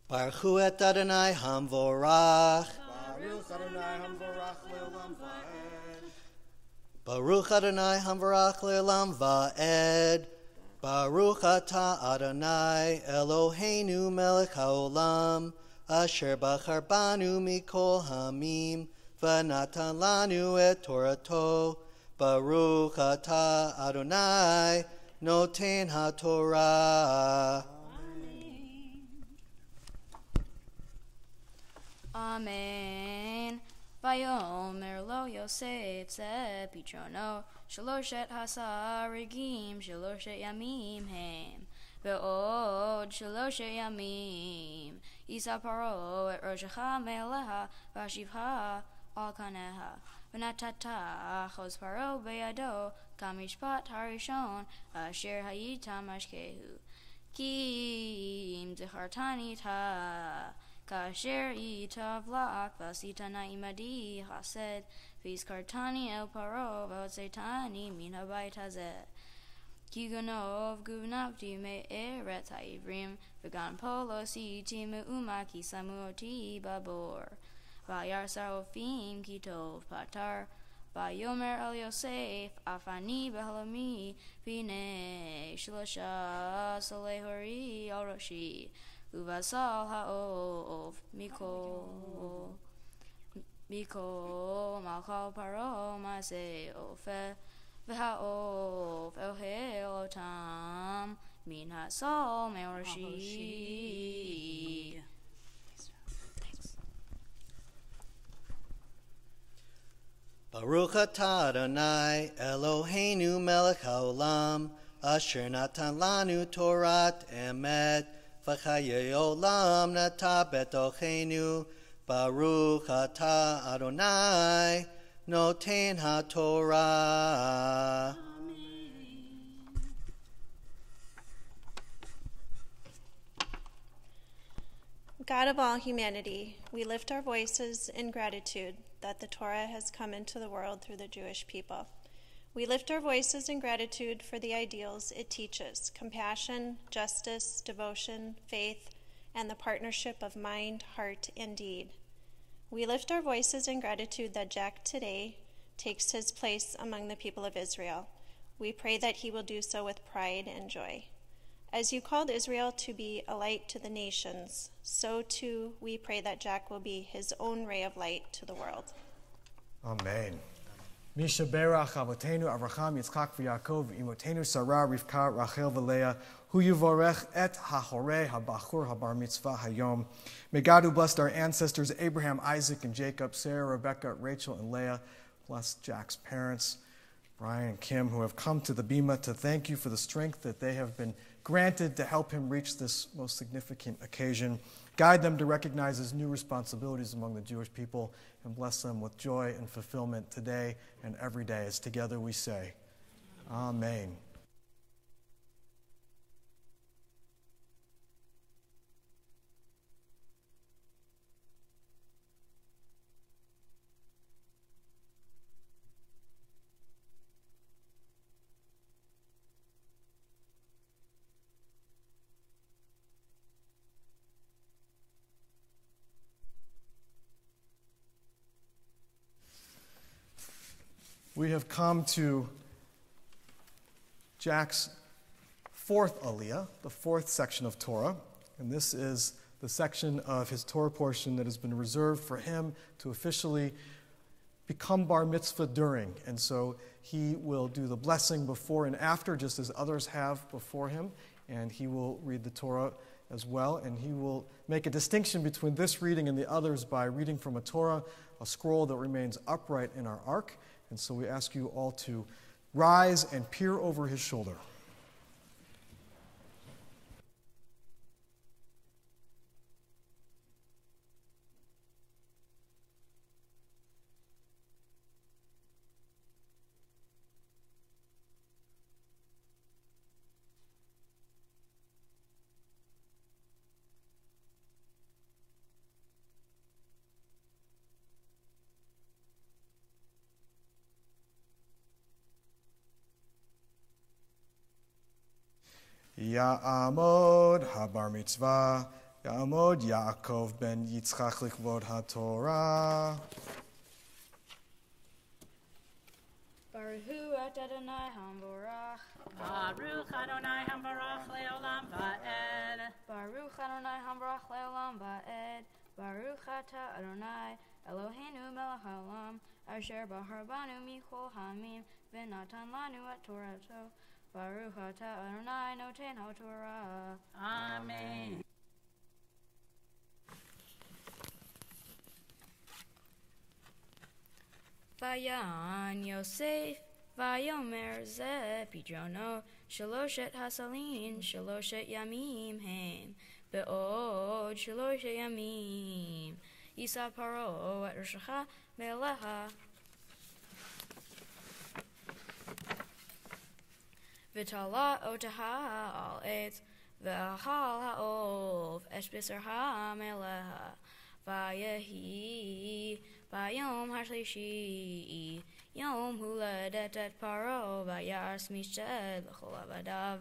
Baruch Hu et Adonai Hamvorach. Baruch Adonai Hamvorach Le'olam Va'ed. Baruch Adonai Hamvorach Le'olam Va'ed. Baruch Atah Adonai Eloheinu Melech HaOlam Asher Bachar Banu Mikol Hamim V'natan Lanu Et Torato. Baruch Atah Adonai Noten HaTorah. Amen. Vayomer lo Yosef ze pitrono shaloshet hasarigim shaloshet yamim hem ve'od shaloshet yamim Isa paro et roshecha me'aleha v'ashivha al kaneha v'natata chos paro be'yado kamishpat harishon asher hayita mashkehu kim zechartani ta Kasher itav lak vasitana imadi chased vizkartani el paro v'otzetani min habayit hazeh ki ganov guvnavti me'eretz ha'ivrim v'gan polo siti me'uma ki samuoti babor vayar sarofim kitov patar. Vayomer el Yosef, afani behalami, vine shlosha solehori al roshi, uvasal haov miko malchal paro mase ofe, v'haov el otam min hasol me'oroshi. Baruch atah Adonai Eloheinu melech haolam asher natan lanu Torat emet v'chayei olam nata betochenu. Baruch atah Adonai noten haTorah. God of all humanity, we lift our voices in gratitude that the Torah has come into the world through the Jewish people. We lift our voices in gratitude for the ideals it teaches: compassion, justice, devotion, faith, and the partnership of mind, heart, and deed. We lift our voices in gratitude that Jack today takes his place among the people of Israel. We pray that he will do so with pride and joy. As you called Israel to be a light to the nations, so too we pray that Jack will be his own ray of light to the world. Amen. Misha berach avotenu Avraham, Yitzchak v'Yaakov, imotenu Sarah, Rivka, Rachel v'Leah, hu yivorech et hahore habachur habar mitzvah hayom. May God, who blessed our ancestors Abraham, Isaac, and Jacob, Sarah, Rebecca, Rachel, and Leah, bless Jack's parents, Brian and Kim, who have come to the Bima to thank you for the strength that they have been granted to help him reach this most significant occasion. Guide them to recognize his new responsibilities among the Jewish people and bless them with joy and fulfillment today and every day, as together we say, Amen. We have come to Jack's fourth aliyah, the fourth section of Torah, and this is the section of his Torah portion that has been reserved for him to officially become bar mitzvah during. And so he will do the blessing before and after, just as others have before him, and he will read the Torah as well, and he will make a distinction between this reading and the others by reading from a Torah, a scroll that remains upright in our ark. And so we ask you all to rise and peer over his shoulder. Ya'amod habar mitzvah, Ya'amod Yaakov ben Yitzchak likvod haTorah. Baruch Adonai Hamvorach. Baruch Adonai Hamvarach leolam va'ed. Baruch Adonai Hamvorach leolam va'ed. Baruch Ata Adonai Eloheinu melech haolam, asher bahar banu michol hamim, v'natan lanu et Torato. Baruch Ata Adonai noten haTorah. Amen. Vayan Yosef, Vayomer ze pidrono, shaloshet hasalin, shaloshet yamim hem, be'od shaloshet yamim. Yisa paro et Roshacha meleha. V'tala otaha al etz, v'ahal ha'ov, eshbisar ha'meleha, v'yehi, v'yom hashlishi, yom huladet et paro, v'yars mished l'chol avadav,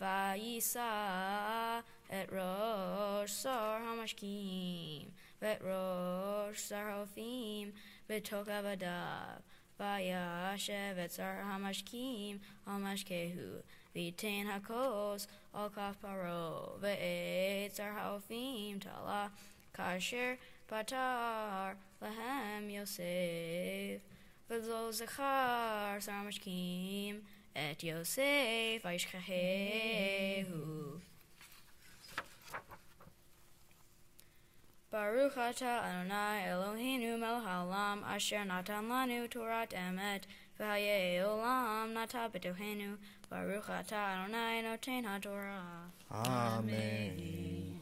v'yisa et rosh sar hamashkim, vet rosh sarhofim betok avadav vayashev et zar hamashkim al mashkehu v'itein hakos al kaf paro ve'et zar haofim tala kasher patar lahem Yosef v'lo zechar zar hamashkim et Yosef vayishchahehu. Baruch atah Adonai Eloheinu melech haolam asher natan lanu Torat emet v'hayei olam nata b'tohenu. Baruch atah Adonai noten haTorah. Amen.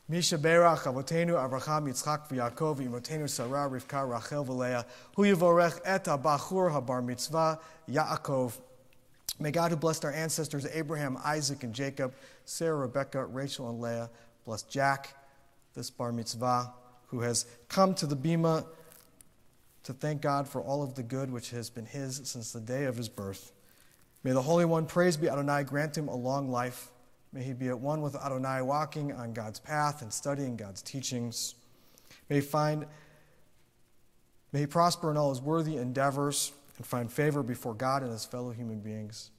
Misha Berach Avotenu Avraham Yitzchak v'Yaakov Imotenu Sarah Rivka Rachel v'Leah Hu Yivorech et HaBachur HaBar Mitzvah Yaakov. May God, who blessed our ancestors Abraham, Isaac, and Jacob, Sarah, Rebekah, Rachel, and Leah, bless Jack, this bar mitzvah, who has come to the bima to thank God for all of the good which has been his since the day of his birth. May the Holy One, praised be Adonai, grant him a long life. May he be at one with Adonai, walking on God's path and studying God's teachings. May he prosper in all his worthy endeavors and find favor before God and his fellow human beings.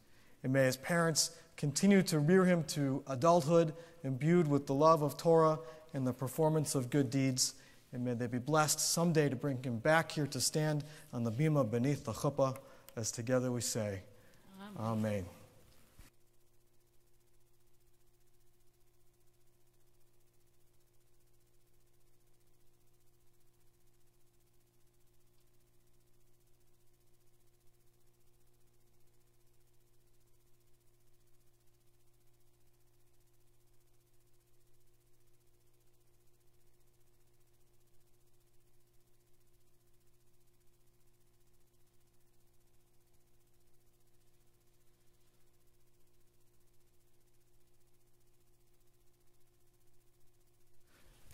And may his parents continue to rear him to adulthood, imbued with the love of Torah and the performance of good deeds. And may they be blessed someday to bring him back here to stand on the bima beneath the chuppah, as together we say, Amen.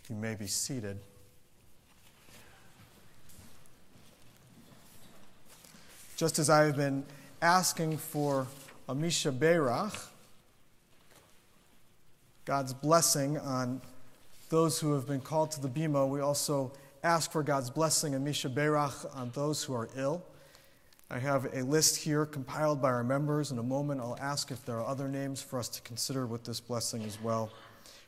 You may be seated. Just as I have been asking for a Misha Berach, God's blessing on those who have been called to the bima, we also ask for God's blessing and Misha Berach on those who are ill. I have a list here compiled by our members. In a moment, I'll ask if there are other names for us to consider with this blessing as well.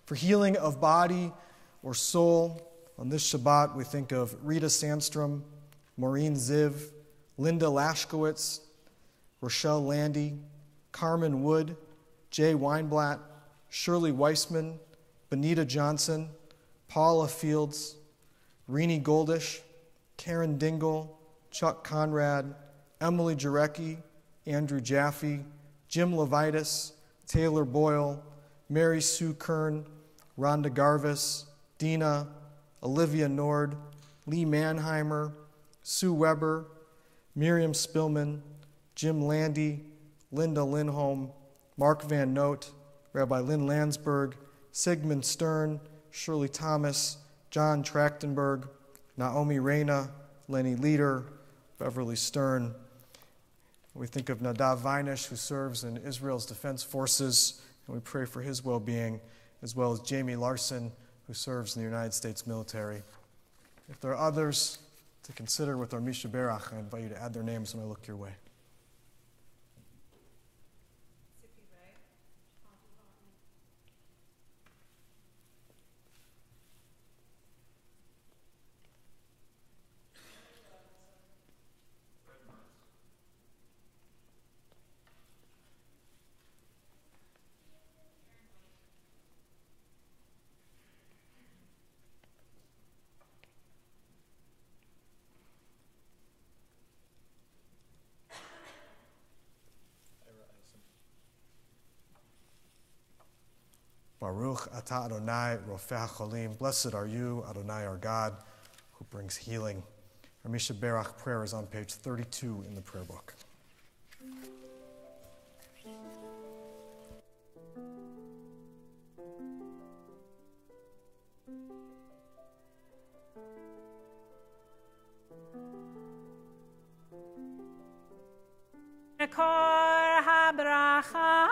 For healing of body or soul, on this Shabbat, we think of Rita Sandstrom, Maureen Ziv, Linda Lashkowitz, Rochelle Landy, Carmen Wood, Jay Weinblatt, Shirley Weissman, Benita Johnson, Paula Fields, Rini Goldish, Karen Dingle, Chuck Conrad, Emily Jarecki, Andrew Jaffe, Jim Levitas, Taylor Boyle, Mary Sue Kern, Rhonda Garvis, Dina, Olivia Nord, Lee Mannheimer, Sue Weber, Miriam Spillman, Jim Landy, Linda Lindholm, Mark Van Noot, Rabbi Lynn Landsberg, Sigmund Stern, Shirley Thomas, John Trachtenberg, Naomi Reyna, Lenny Leader, Beverly Stern. We think of Nadav Vinish, who serves in Israel's Defense Forces, and we pray for his well-being, as well as Jamie Larson, who serves in the United States military. If there are others to consider with our Misha Berach, I invite you to add their names when I look your way. Baruch atah Adonai Rofeh HaCholim. Blessed are you, Adonai our God, who brings healing. Our Misha Berach prayer is on page 32 in the prayer book. Kor habracha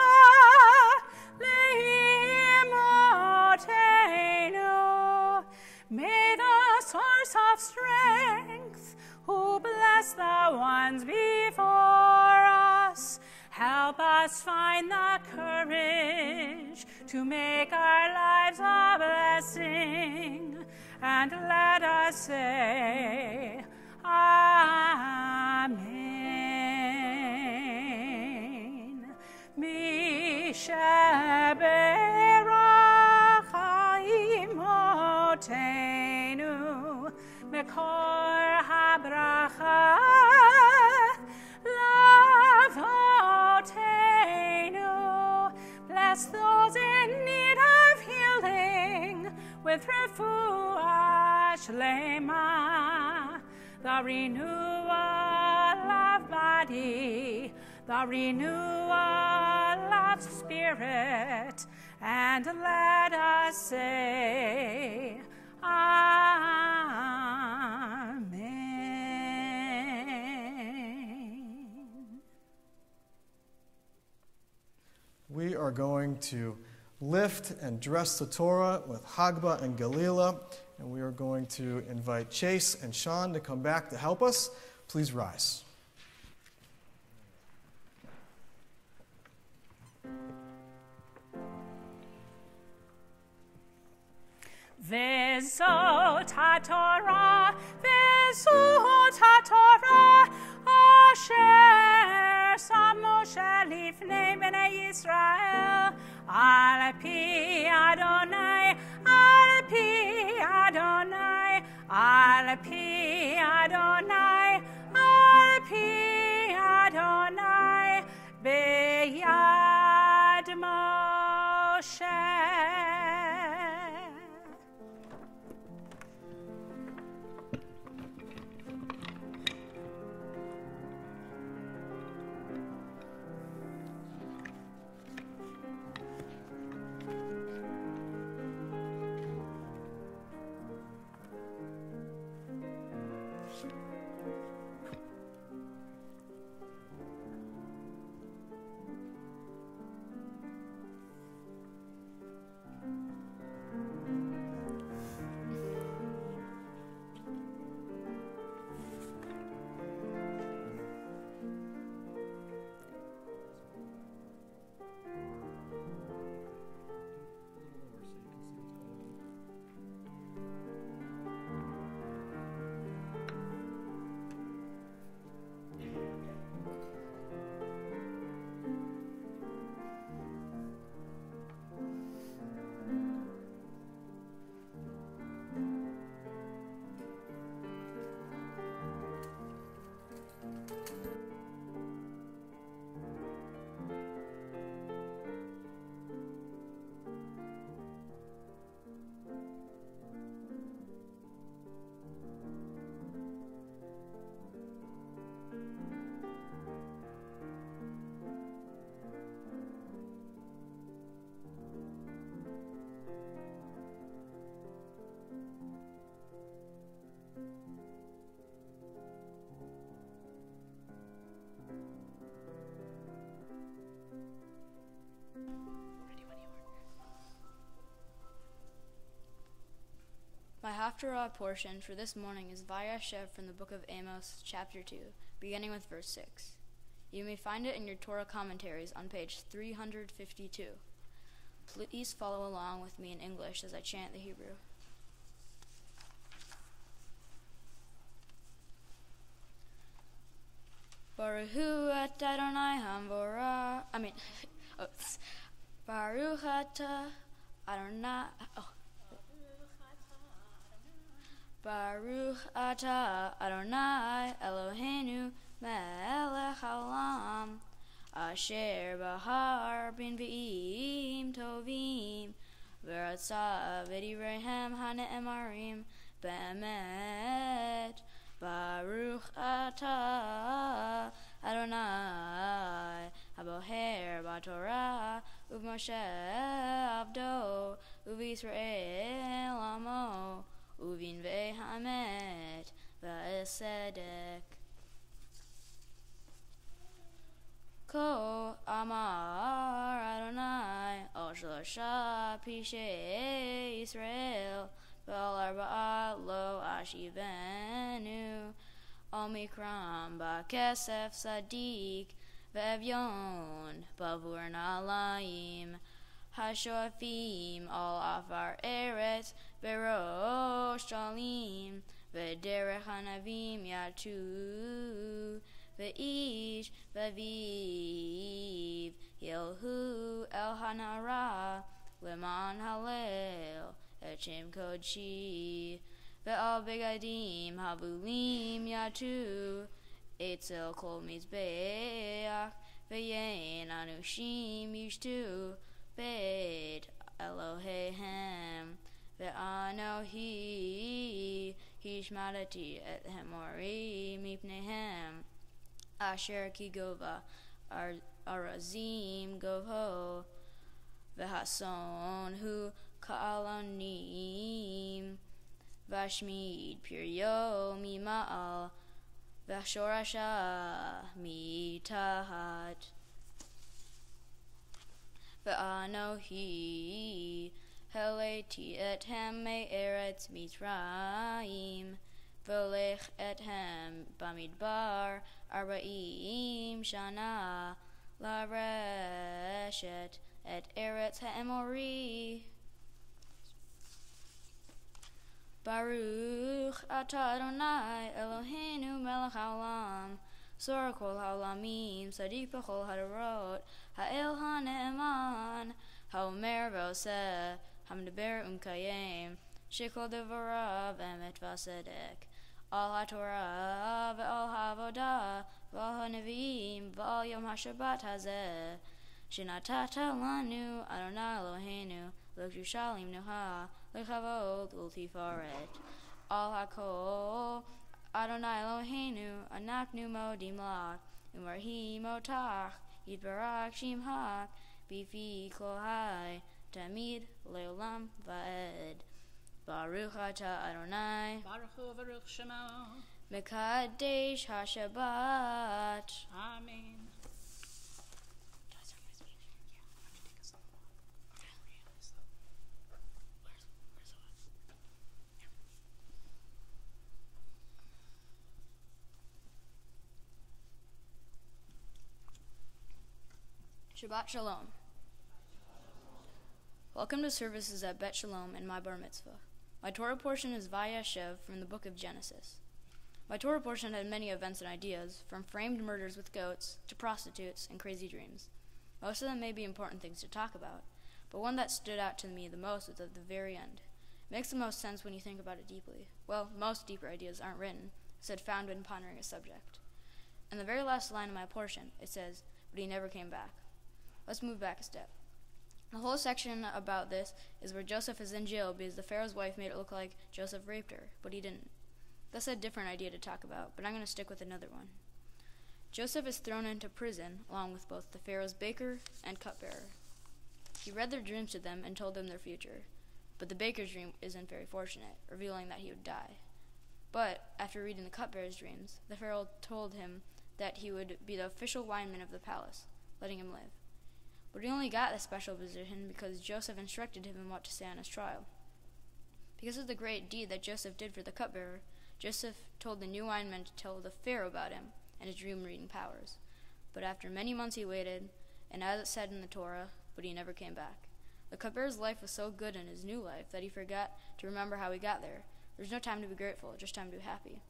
source of strength, who bless the ones before us. Help us find the courage to make our lives a blessing, and let us say, Amen. Mishaberach Imotenu Mekor Habracha Lavotenu. Bless those in need of healing with refuah shlema, the renewal of body, the renewal of spirit, and let us say, Amen. We are going to lift and dress the Torah with Hagba and Galila, and we are going to invite Chase and Sean to come back to help us. Please rise. Vezot HaTorah, Vezot HaTorah, Asher Sam Moshe Lifnei Bnei Yisrael, Al Pi Adonai, Al Pi Adonai, Al Pi Adonai, Al Pi Adonai, Beyad Moshe. My Haftarah portion for this morning is Vayashev from the book of Amos, chapter 2, beginning with verse 6. You may find it in your Torah commentaries on page 352. Please follow along with me in English as I chant the Hebrew. Baruch hu atah Adonai hamvorah. Baruch atah Adonai. Baruch atah Adonai Eloheinu melech haolam, asher bahar bin ve'im tovim, v'ratza v'divreihem hane'emarim be'emet. Baruch atah Adonai haboher b'Torah u'v'Moshe avdo u'v'Yisrael amo u'v'invei ha'emet v'esedek. Ko amar Adonai al shlosha pishei Yisrael V'al lo ashivenu, Omikram ba'kesef sadiq, Ve'evyon bavur na'alaim, Hashofim al afar eretz, Ve'rosh shalim, Ve'derech hanavim yatu, Ve'ish ve'viv, Yelhu el hanara, Leman halel, Echem kodshi, Ve'al begadim havulim yatu, Eitzel kol mizbeach, Ve'yen anushim yishtu, Beit Elohehem, Ve'anohi, Hishmadati et hemori mipnehem, Asher ki gova, Arazim govo, Ve'hason hu ka'alonim, Vashmid piryo mima'al, V'shorasha mitahat, Ve'anohi heleti ethem me'eretz Mitzrayim, V'olech ethem bamidbar arba'im shana, Lareshet et eretz ha'emori. Baruch atah Adonai Eloheinu melech haolam, Sor kol haolamim, Sadiq b'chol hadarot, Ha'el ha'ne'eman, Ha'omer v'oseh, Hamdaber u'mkayem, Shekol devarav emet v'asedek, Al ha'torah ve'al ha'avodah, V'al ha'nevi'im, V'al yom ha'shabbat hazeh, Shenatata lanu Adonai Eloheinu, L'Yerushalayim nuha, L'chavod u'ltifaret, Al ha'kol Adonai Eloheinu, Anaknu modim lach, Umarhi motach, Yitbarak shimhak, Bifi kol hai, Tamid leolam va'ed. Baruch atah Adonai, Baruch Hu Baruch Shemo. Mekadesh HaShabbat. Amen. Shabbat Shalom. Welcome to services at Bet Shalom and my Bar Mitzvah. My Torah portion is Vayashev from the book of Genesis. My Torah portion had many events and ideas, from framed murders with goats to prostitutes and crazy dreams. Most of them may be important things to talk about, but one that stood out to me the most was at the very end. It makes the most sense when you think about it deeply. Well, most deeper ideas aren't written, instead found when pondering a subject. In the very last line of my portion, it says, "But he never came back." Let's move back a step. The whole section about this is where Joseph is in jail because the Pharaoh's wife made it look like Joseph raped her, but he didn't. That's a different idea to talk about, but I'm going to stick with another one. Joseph is thrown into prison along with both the Pharaoh's baker and cupbearer. He read their dreams to them and told them their future, but the baker's dream isn't very fortunate, revealing that he would die. But after reading the cupbearer's dreams, the Pharaoh told him that he would be the official wineman of the palace, letting him live. But he only got this special position because Joseph instructed him in what to say on his trial. Because of the great deed that Joseph did for the cupbearer, Joseph told the new wineman to tell the Pharaoh about him and his dream-reading powers. But after many months he waited, and as it said in the Torah, but he never came back. The cupbearer's life was so good in his new life that he forgot to remember how he got there. There's no time to be grateful, just time to be happy.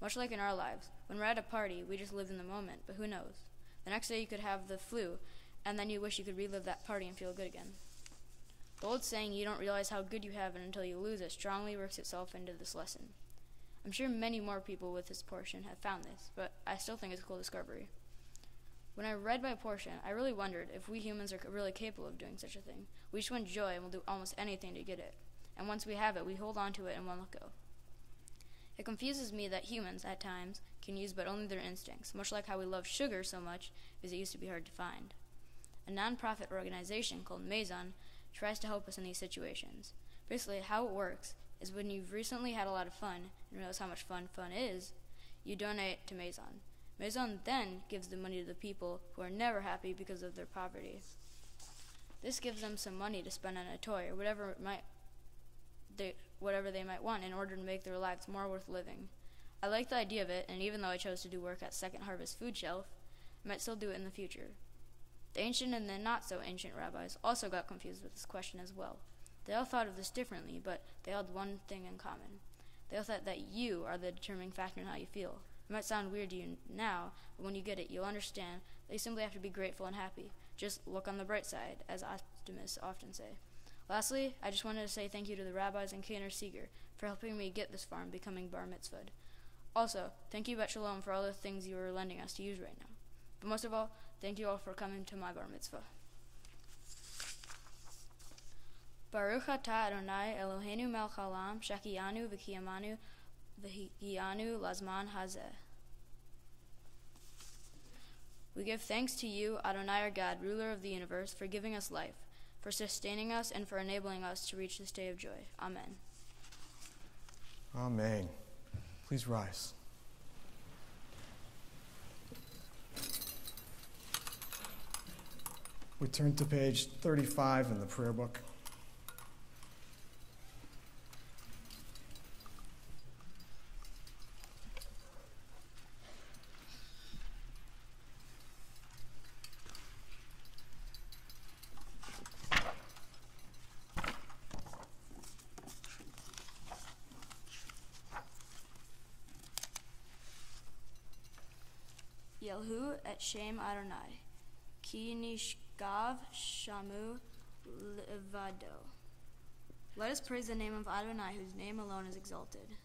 Much like in our lives, when we're at a party, we just live in the moment, but who knows? The next day you could have the flu, and then you wish you could relive that party and feel good again. The old saying, "You don't realize how good you have it until you lose it," strongly works itself into this lesson. I'm sure many more people with this portion have found this, but I still think it's a cool discovery. When I read my portion, I really wondered if we humans are really capable of doing such a thing. We just want joy and we'll do almost anything to get it. And once we have it, we hold on to it and won't let go. It confuses me that humans, at times, can use but only their instincts, much like how we love sugar so much because it used to be hard to find. A non-profit organization called Maison tries to help us in these situations. Basically, how it works is when you've recently had a lot of fun and realize how much fun is, you donate to Maison. Maison then gives the money to the people who are never happy because of their poverty. This gives them some money to spend on a toy or whatever whatever they might want in order to make their lives more worth living. I like the idea of it, and even though I chose to do work at Second Harvest Food Shelf, I might still do it in the future. The ancient and the not-so-ancient rabbis also got confused with this question as well. They all thought of this differently, but they all had one thing in common. They all thought that you are the determining factor in how you feel. It might sound weird to you now, but when you get it, you'll understand that you simply have to be grateful and happy. Just look on the bright side, as optimists often say. Lastly, I just wanted to say thank you to the rabbis and Cantor Seeger for helping me get this far and becoming bar mitzvahed. Also, thank you, Bet Shalom, for all the things you are lending us to use right now. But most of all, thank you all for coming to my bar mitzvah. Baruch atah Adonai Eloheinu melech haolam shehecheyanu v'kiyamanu v'higianu lazman hazeh. We give thanks to you, Adonai our God, ruler of the universe, for giving us life, for sustaining us, and for enabling us to reach this day of joy. Amen. Amen. Please rise. We turn to page 35 in the prayer book. Yelhu et Shem Adonai, ki nishgav shamu levado. Let us praise the name of Adonai, whose name alone is exalted.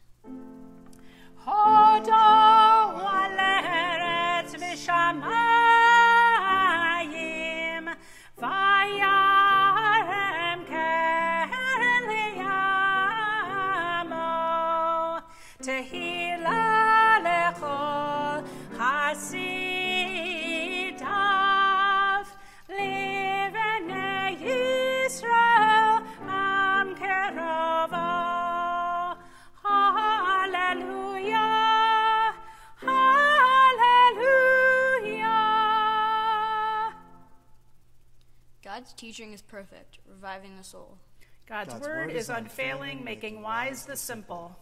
Hodo aleret v'shamayim vayarem keren liyamo tehila lechol hasidav livnei Yisrael am kerovo. Hallelujah, hallelujah. God's teaching is perfect, reviving the soul. God's word is unfailing, making wise the simple.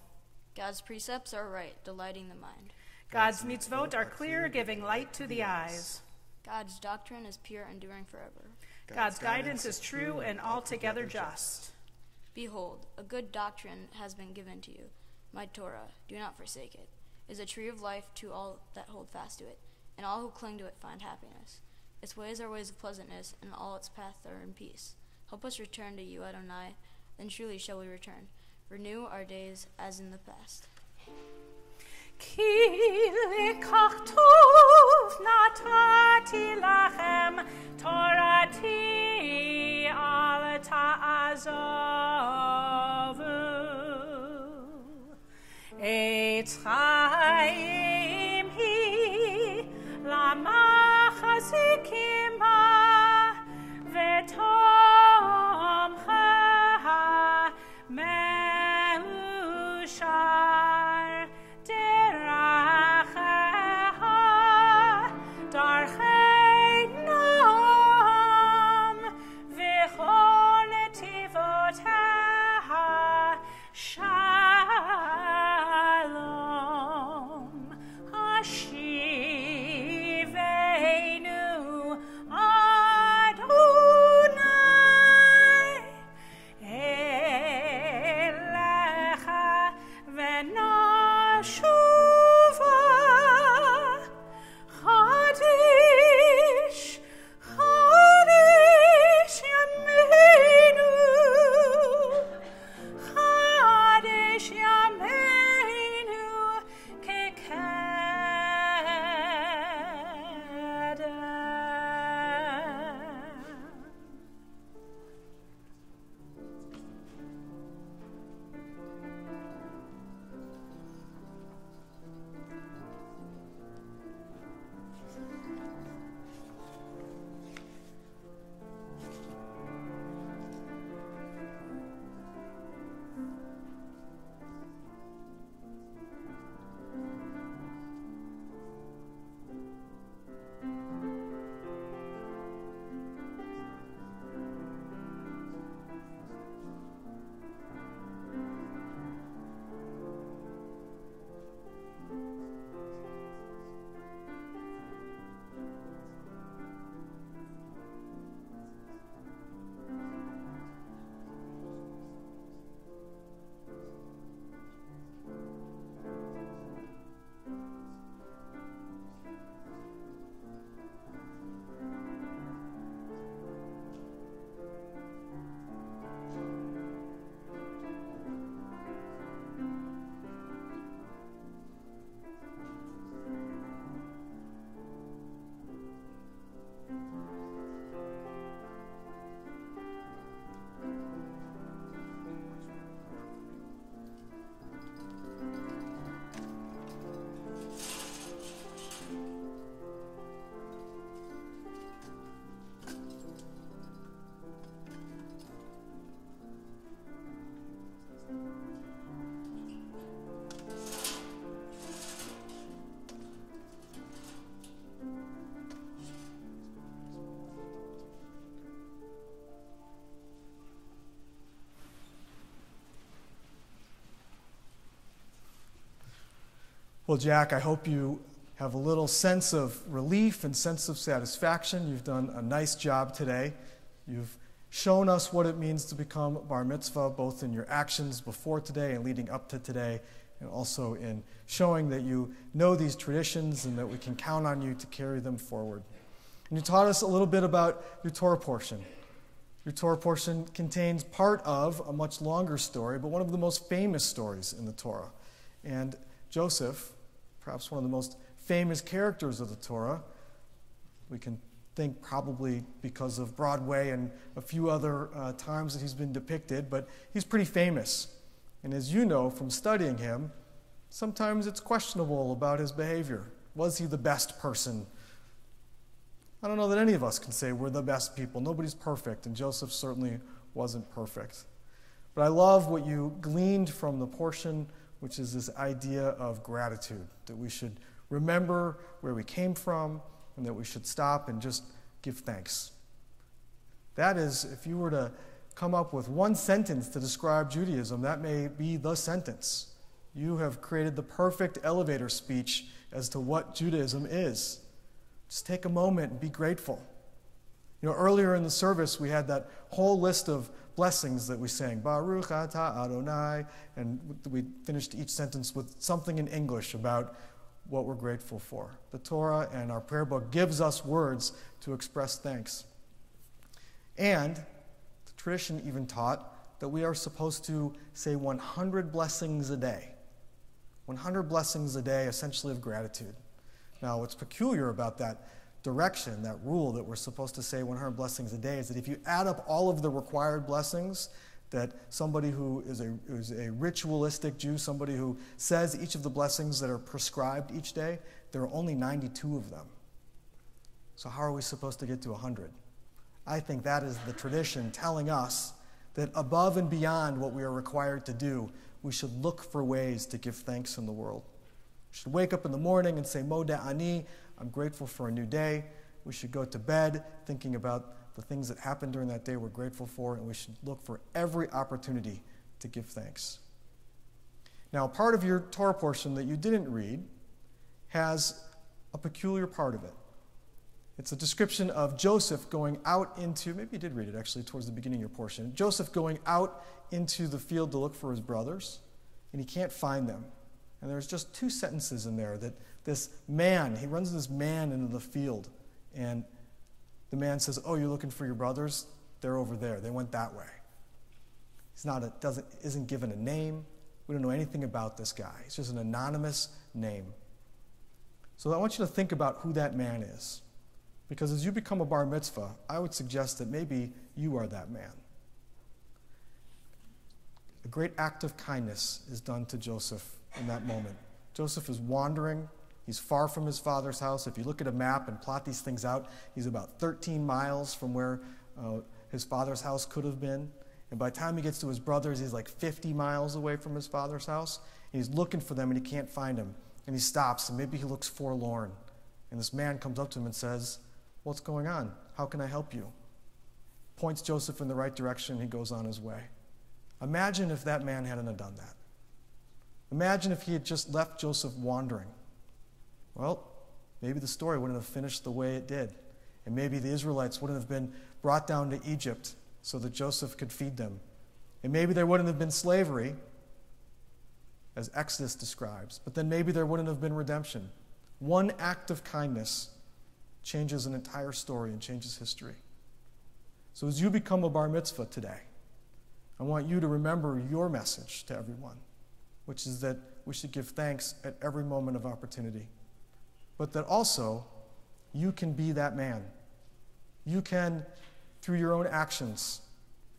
God's precepts are right, delighting the mind. God's mitzvot are clear, giving light to the eyes. God's doctrine is pure, enduring forever. God's guidance is true and altogether just. Behold, a good doctrine has been given to you. My Torah, do not forsake it, is a tree of life to all that hold fast to it, and all who cling to it find happiness. Its ways are ways of pleasantness, and all its paths are in peace. Help us return to you, Adonai, then truly shall we return. Renew our days as in the past. Ki lekach tov natati lachem torati al ta'azovu Eitz chaim hi lama chazikim ba v'tom cha meushar deracheha darchei noam v'chol netivoteha shalom. Well, Jack, I hope you have a little sense of relief and sense of satisfaction. You've done a nice job today. You've shown us what it means to become bar mitzvah, both in your actions before today and leading up to today, and also in showing that you know these traditions and that we can count on you to carry them forward. And you taught us a little bit about your Torah portion. Your Torah portion contains part of a much longer story, but one of the most famous stories in the Torah. And Joseph, perhaps one of the most famous characters of the Torah, we can think probably because of Broadway and a few other times that he's been depicted, but he's pretty famous. And as you know from studying him, sometimes it's questionable about his behavior. Was he the best person? I don't know that any of us can say we're the best people. Nobody's perfect, and Joseph certainly wasn't perfect. But I love what you gleaned from the portion, which is this idea of gratitude, that we should remember where we came from and that we should stop and just give thanks. That is, if you were to come up with one sentence to describe Judaism, that may be the sentence. You have created the perfect elevator speech as to what Judaism is. Just take a moment and be grateful. You know, earlier in the service, we had that whole list of blessings that we sang, Baruch atah Adonai, and we finished each sentence with something in English about what we're grateful for. The Torah and our prayer book gives us words to express thanks. And the tradition even taught that we are supposed to say 100 blessings a day. 100 blessings a day, essentially of gratitude. Now, what's peculiar about that direction, that rule that we're supposed to say 100 blessings a day, is that if you add up all of the required blessings, that somebody who is a ritualistic Jew, somebody who says each of the blessings that are prescribed each day, there are only 92 of them. So how are we supposed to get to 100? I think that is the tradition telling us that above and beyond what we are required to do, we should look for ways to give thanks in the world. We should wake up in the morning and say, Moda Ani, I'm grateful for a new day. We should go to bed thinking about the things that happened during that day we're grateful for, and we should look for every opportunity to give thanks. Now, part of your Torah portion that you didn't read has a peculiar part of it. It's a description of Joseph going out into, maybe you did read it actually towards the beginning of your portion, Joseph going out into the field to look for his brothers, and he can't find them. And there's just 2 sentences in there that this man, he runs this man into the field, and the man says, oh, you're looking for your brothers? They're over there. They went that way. Isn't given a name. We don't know anything about this guy. It's just an anonymous name. So I want you to think about who that man is. Because as you become a bar mitzvah, I would suggest that maybe you are that man. A great act of kindness is done to Joseph in that moment. Joseph is wandering. He's far from his father's house. If you look at a map and plot these things out, he's about 13 miles from where his father's house could have been. And by the time he gets to his brothers, he's like 50 miles away from his father's house. And he's looking for them, and he can't find them. And he stops, and maybe he looks forlorn. And this man comes up to him and says, what's going on? How can I help you? Points Joseph in the right direction, and he goes on his way. Imagine if that man hadn't have done that. Imagine if he had just left Joseph wandering. Well, maybe the story wouldn't have finished the way it did. And maybe the Israelites wouldn't have been brought down to Egypt so that Joseph could feed them. And maybe there wouldn't have been slavery, as Exodus describes. But then maybe there wouldn't have been redemption. One act of kindness changes an entire story and changes history. So as you become a bar mitzvah today, I want you to remember your message to everyone, which is that we should give thanks at every moment of opportunity. But that also, you can be that man. You can, through your own actions,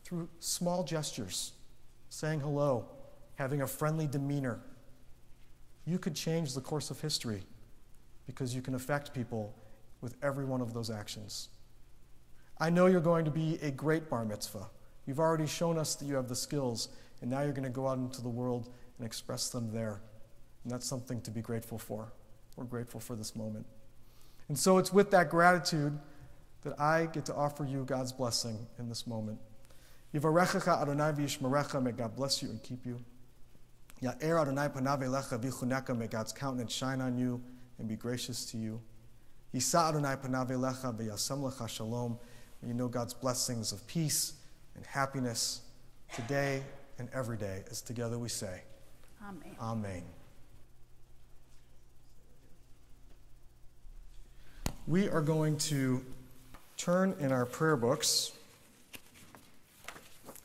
through small gestures, saying hello, having a friendly demeanor, you could change the course of history because you can affect people with every one of those actions. I know you're going to be a great bar mitzvah. You've already shown us that you have the skills, and now you're going to go out into the world and express them there. And that's something to be grateful for. We're grateful for this moment. And so it's with that gratitude that I get to offer you God's blessing in this moment. Yivarechecha Adonai v'yishmerecha, may God bless you and keep you. Ya'er Adonai panav elecha v'chuneka, may God's countenance shine on you and be gracious to you. Yisa Adonai panav elecha v'yasem lecha shalom, may you know God's blessings of peace and happiness today and every day, as together we say, Amen. Amen. We are going to turn in our prayer books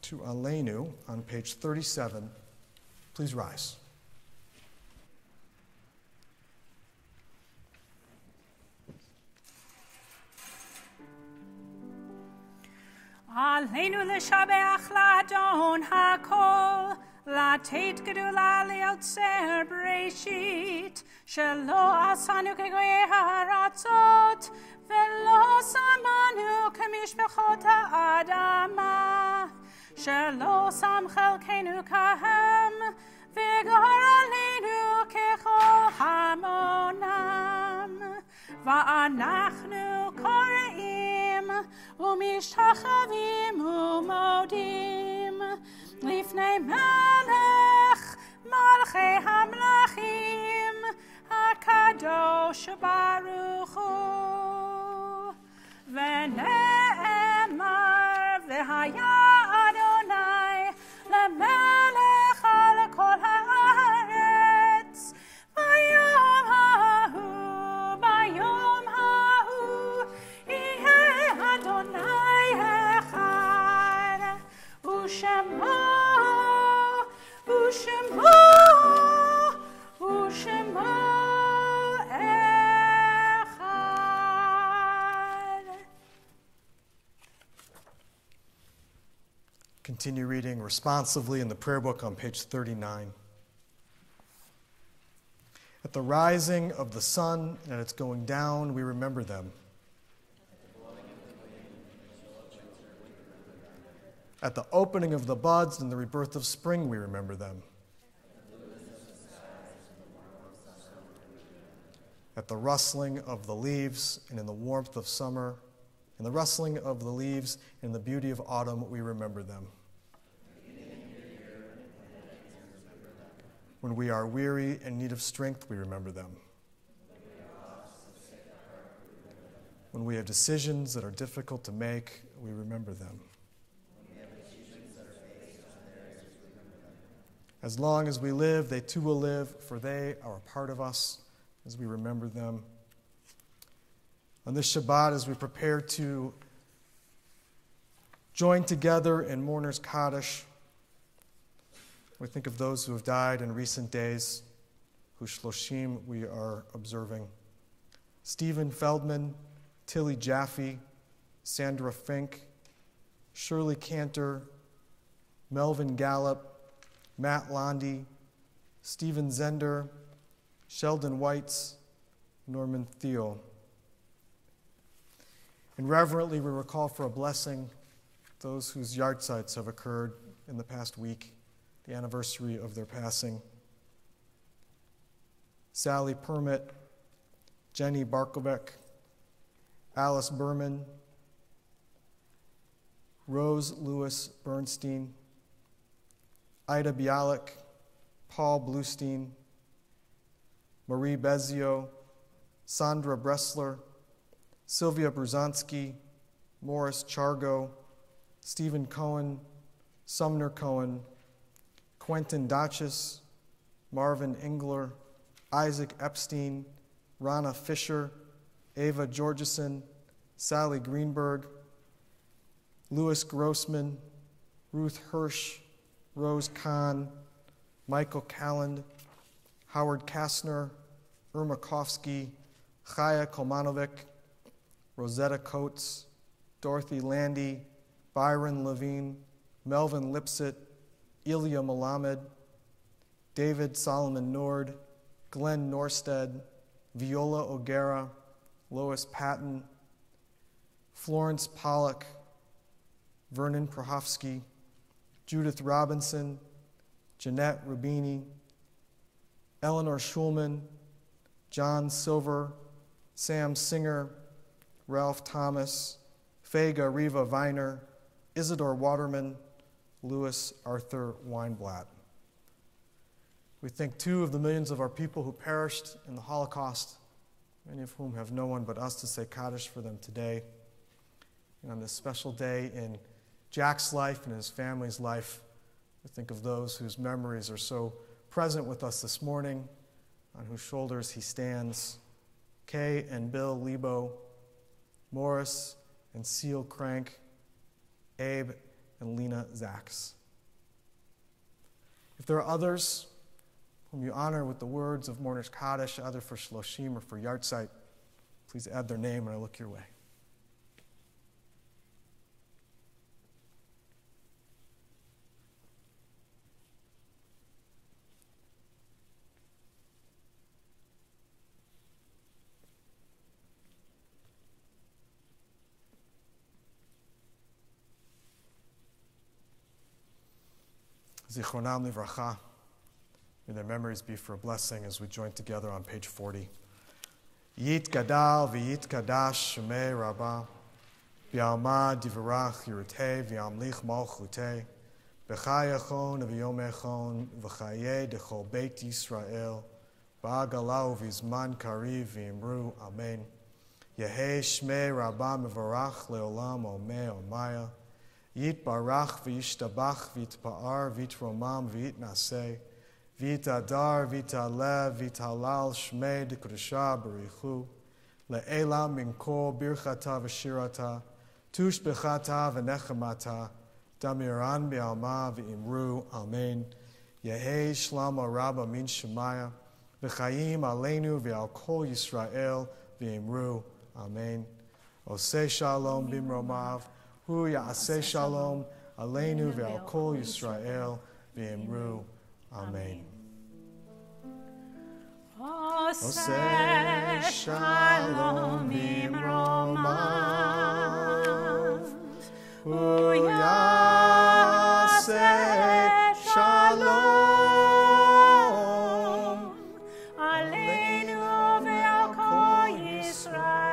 to Aleinu on page 37. Please rise. Aleinu l'shabeach l'adon hakol, לתת גדולה ליוצר בראשית, שלא עשנו כגויי הארצות, ולא שמנו כמשפחות האדמה, שלא שם חלקנו כהם, וגר עלינו ככל המונם. ואנחנו קוראים ומשתחווים ומודים לפני מלך מלכי המלכים הקדוש ברוך הוא. ונאמר והיה אדוני למלך על כל הארץ ביום ההוא יהיה אדוני אחד ושמו Continue reading responsively in the prayer book on page 39. At the rising of the sun and at its going down, we remember them. At the opening of the buds and the rebirth of spring, we remember them. At the rustling of the leaves and in the warmth of summer, in the rustling of the leaves and in the beauty of autumn, we remember them. When we are weary and in need of strength, we remember them. When we have decisions that are difficult to make, we remember them. As long as we live, they too will live, for they are a part of us as we remember them. On this Shabbat, as we prepare to join together in Mourner's Kaddish, we think of those who have died in recent days, whose Shloshim we are observing. Stephen Feldman, Tilly Jaffe, Sandra Fink, Shirley Cantor, Melvin Gallup, Matt Londy, Stephen Zender, Sheldon Weitz, Norman Thiel. And reverently we recall for a blessing those whose yahrzeits have occurred in the past week, the anniversary of their passing. Sally Permit, Jenny Barkovec, Alice Berman, Rose Lewis Bernstein, Ida Bialik, Paul Bluestein, Marie Bezio, Sandra Bressler, Sylvia Brzezinski, Morris Chargo, Stephen Cohen, Sumner Cohen, Quentin Dachis, Marvin Engler, Isaac Epstein, Rana Fisher, Ava Georgeson, Sally Greenberg, Louis Grossman, Ruth Hirsch, Rose Kahn, Michael Calland, Howard Kastner, Irma Kofsky, Chaya Kolmanovic, Rosetta Coates, Dorothy Landy, Byron Levine, Melvin Lipset, Ilya Malamed, David Solomon Nord, Glenn Norsted, Viola O'Gara, Lois Patton, Florence Pollock, Vernon Prohofsky, Judith Robinson, Jeanette Rubini, Eleanor Schulman, John Silver, Sam Singer, Ralph Thomas, Fega Riva Viner, Isidore Waterman, Louis Arthur Weinblatt. We think, too, of the millions of our people who perished in the Holocaust, many of whom have no one but us to say Kaddish for them today. And on this special day in Jack's life and his family's life, we think of those whose memories are so present with us this morning, on whose shoulders he stands: Kay and Bill Lebo, Morris and Seal Crank, Abe and Lena Zaks. If there are others whom you honor with the words of Mourner's Kaddish, either for Shloshim or for Yahrzeit, please add their name when I look your way. Zichronam livracha. May their memories be for a blessing as we join together on page 40. Yit gadal v'yit kadash shemei rabbah v'yalma divrach yirutei v'yamlich malchutei b'chayachon v'yomechon v'chaye dechol beit Yisrael ba'agalau v'izman kariv v'imru amen. Yehei shmei rabbah mevarach leolam omei omaya Yit barach v'yishtabach v'yitpa'ar v'yitromam v'yitnaseh v'yitadar v'yitalev v'yitalal shmei d'kedusha b'richu le'ela min kol birchata v'shirata tush b'chata v'nechamata damiran b'alma v'imru amen. Yehei shlama rabba min shemaya v'chayim aleinu v'al kol Yisrael v'imru amen. Oseh shalom b'mromav Hu ya'aseh shalom aleinu ve'al kol Yisrael v'imru amen. Oseh shalom b'mromav Hu ya'aseh shalom aleinu ve'al kol Yisrael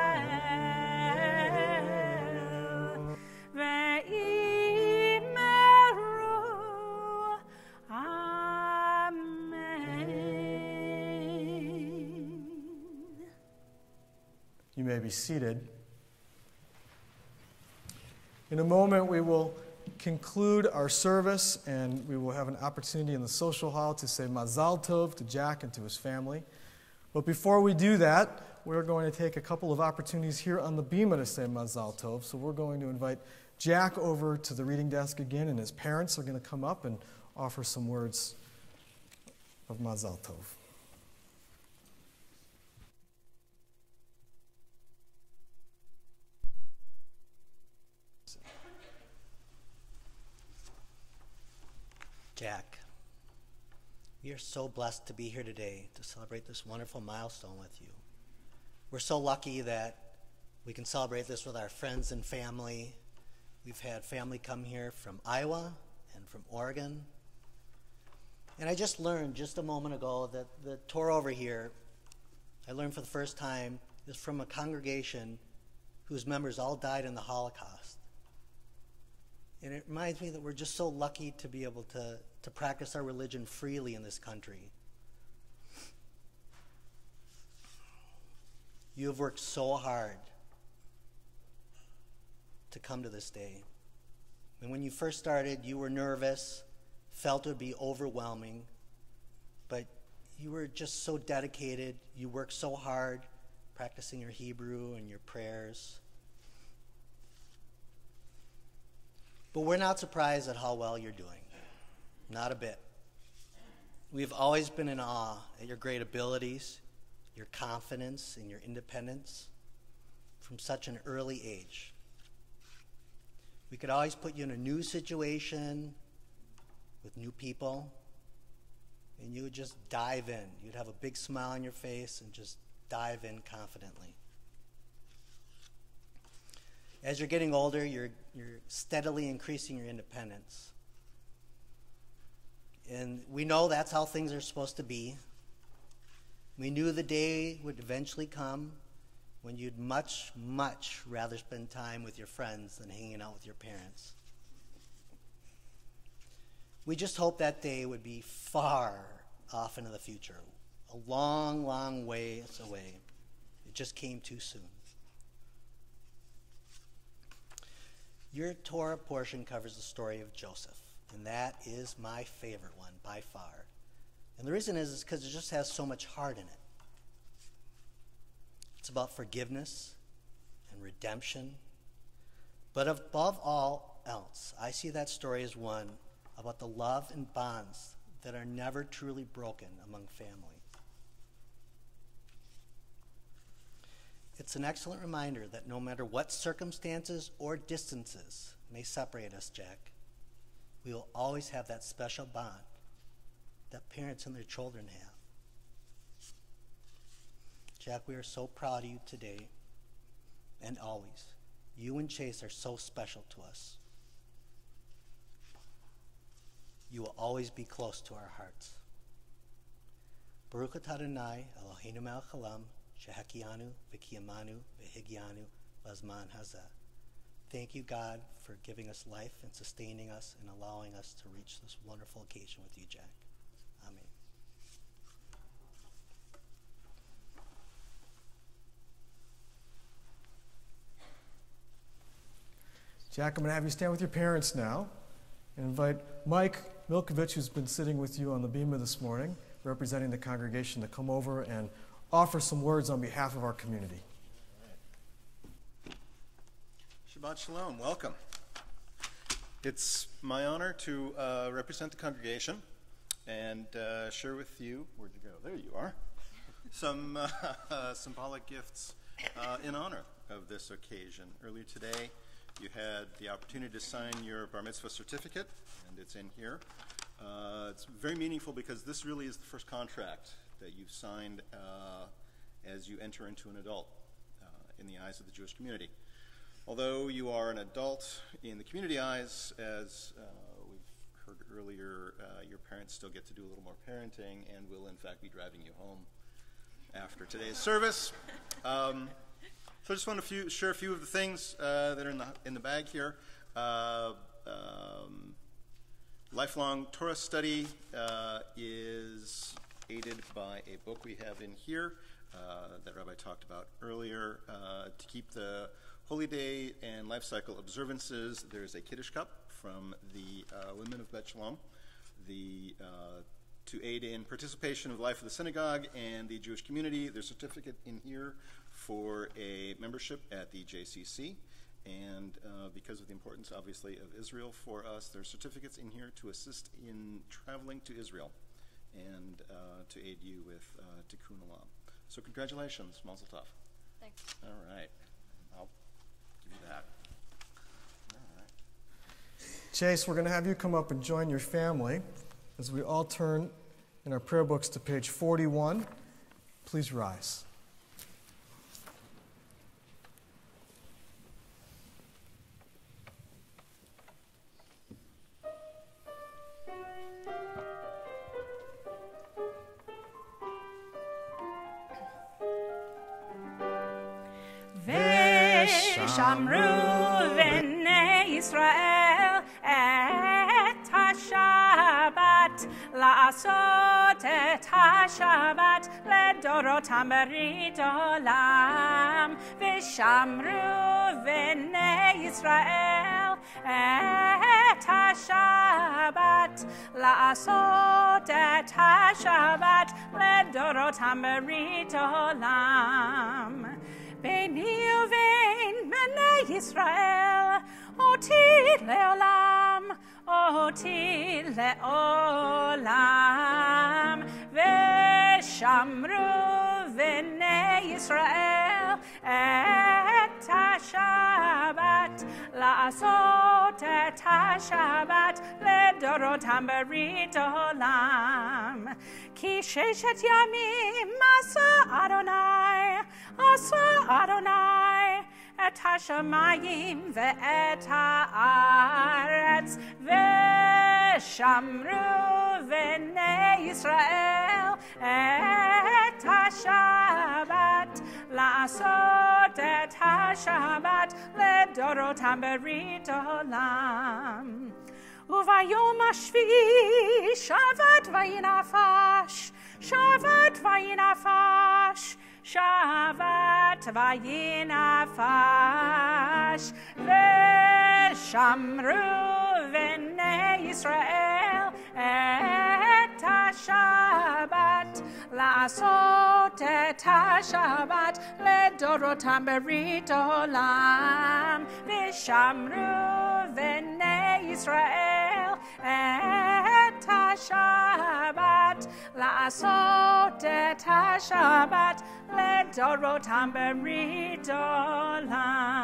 You may be seated. In a moment, we will conclude our service, and we will have an opportunity in the social hall to say Mazal Tov to Jack and to his family. But before we do that, we're going to take a couple of opportunities here on the bima to say Mazal Tov. So we're going to invite Jack over to the reading desk again, and his parents are going to come up and offer some words of Mazal Tov. Jack, we are so blessed to be here today to celebrate this wonderful milestone with you. We're so lucky that we can celebrate this with our friends and family. We've had family come here from Iowa and from Oregon. And I just learned just a moment ago that the Torah over here, I learned for the first time, is from a congregation whose members all died in the Holocaust. And it reminds me that we're just so lucky to be able to practice our religion freely in this country. You have worked so hard to come to this day. And when you first started, you were nervous, felt it would be overwhelming, but you were just so dedicated. You worked so hard practicing your Hebrew and your prayers. But we're not surprised at how well you're doing. Not a bit. We've always been in awe at your great abilities, your confidence, and your independence from such an early age. We could always put you in a new situation with new people, and you would just dive in. You'd have a big smile on your face and just dive in confidently. As you're getting older, you're steadily increasing your independence. And we know that's how things are supposed to be. We knew the day would eventually come when you'd much, much rather spend time with your friends than hanging out with your parents. We just hope that day would be far, off into the future, a long, long ways away. It just came too soon. Your Torah portion covers the story of Joseph, and that is my favorite one by far. And the reason is because it just has so much heart in it. It's about forgiveness and redemption. But above all else, I see that story as one about the love and bonds that are never truly broken among family. It's an excellent reminder that no matter what circumstances or distances may separate us, Jack, we will always have that special bond that parents and their children have. Jack, we are so proud of you today and always. You and Chase are so special to us. You will always be close to our hearts. Baruch atah Adonai Eloheinu melech haolam shehakianu v'kiyamanu v'higianu lazman hazeh. Thank you, God, for giving us life and sustaining us and allowing us to reach this wonderful occasion with you, Jack. Amen. Jack, I'm going to have you stand with your parents now and invite Mike Milkovich, who's been sitting with you on the bema this morning, representing the congregation, to come over and offer some words on behalf of our community. Shabbat Shalom, welcome. It's my honor to represent the congregation and share with you, where'd you go? There you are. Some symbolic gifts in honor of this occasion. Earlier today, you had the opportunity to sign your bar mitzvah certificate, and it's in here. It's very meaningful because this really is the first contract that you've signed as you enter into an adult in the eyes of the Jewish community. Although you are an adult in the community eyes, as we've heard earlier, your parents still get to do a little more parenting and will in fact be driving you home after today's service. So I just want to share a few of the things that are in the bag here. Lifelong Torah study is aided by a book we have in here that Rabbi talked about earlier. To keep the Holy Day and Life Cycle observances, there's a Kiddush cup from the women of Bet Shalom. To aid in participation of the life of the synagogue and the Jewish community, there's a certificate in here for a membership at the JCC. And because of the importance, obviously, of Israel for us, there's certificates in here to assist in traveling to Israel and to aid you with Tikkun Olam. So congratulations, Mazel Tov. Thanks. All right. I'll give you that. All right. Chase, we're going to have you come up and join your family as we all turn in our prayer books to page 41. Please rise. Shamru v'nei Yisrael et ha-Shabbat la'asot et ha-Shabbat ledorotam berit olam v'shamru v'nei Yisrael et ha-Shabbat la'asot et ha-Shabbat ledorotam berit olam Beini uvein bnei Yisrael, oti leolam, oti leolam, v'shamru bnei Yisrael et ha-Shabbat, la'asot et ha-Shabbat, ledorotam berit olam. Ki sheshet yamim asa Adonai, et ha-shamayim ve'et ha'aretz, ve'shamru v'nei Yisrael, et ha-Shabbat, la'asot et ha-Shabbat, ledorotam berit olam. וביום השביעי שבת וינפש, שבת וינפש, שבת וינפש, ושמרו בני ישראל את השבת, לעשות את השבת לדורותם ברית עולם, ושמרו בני ישראל את השבת, לעשות את השבת לדורותם ברית עולם.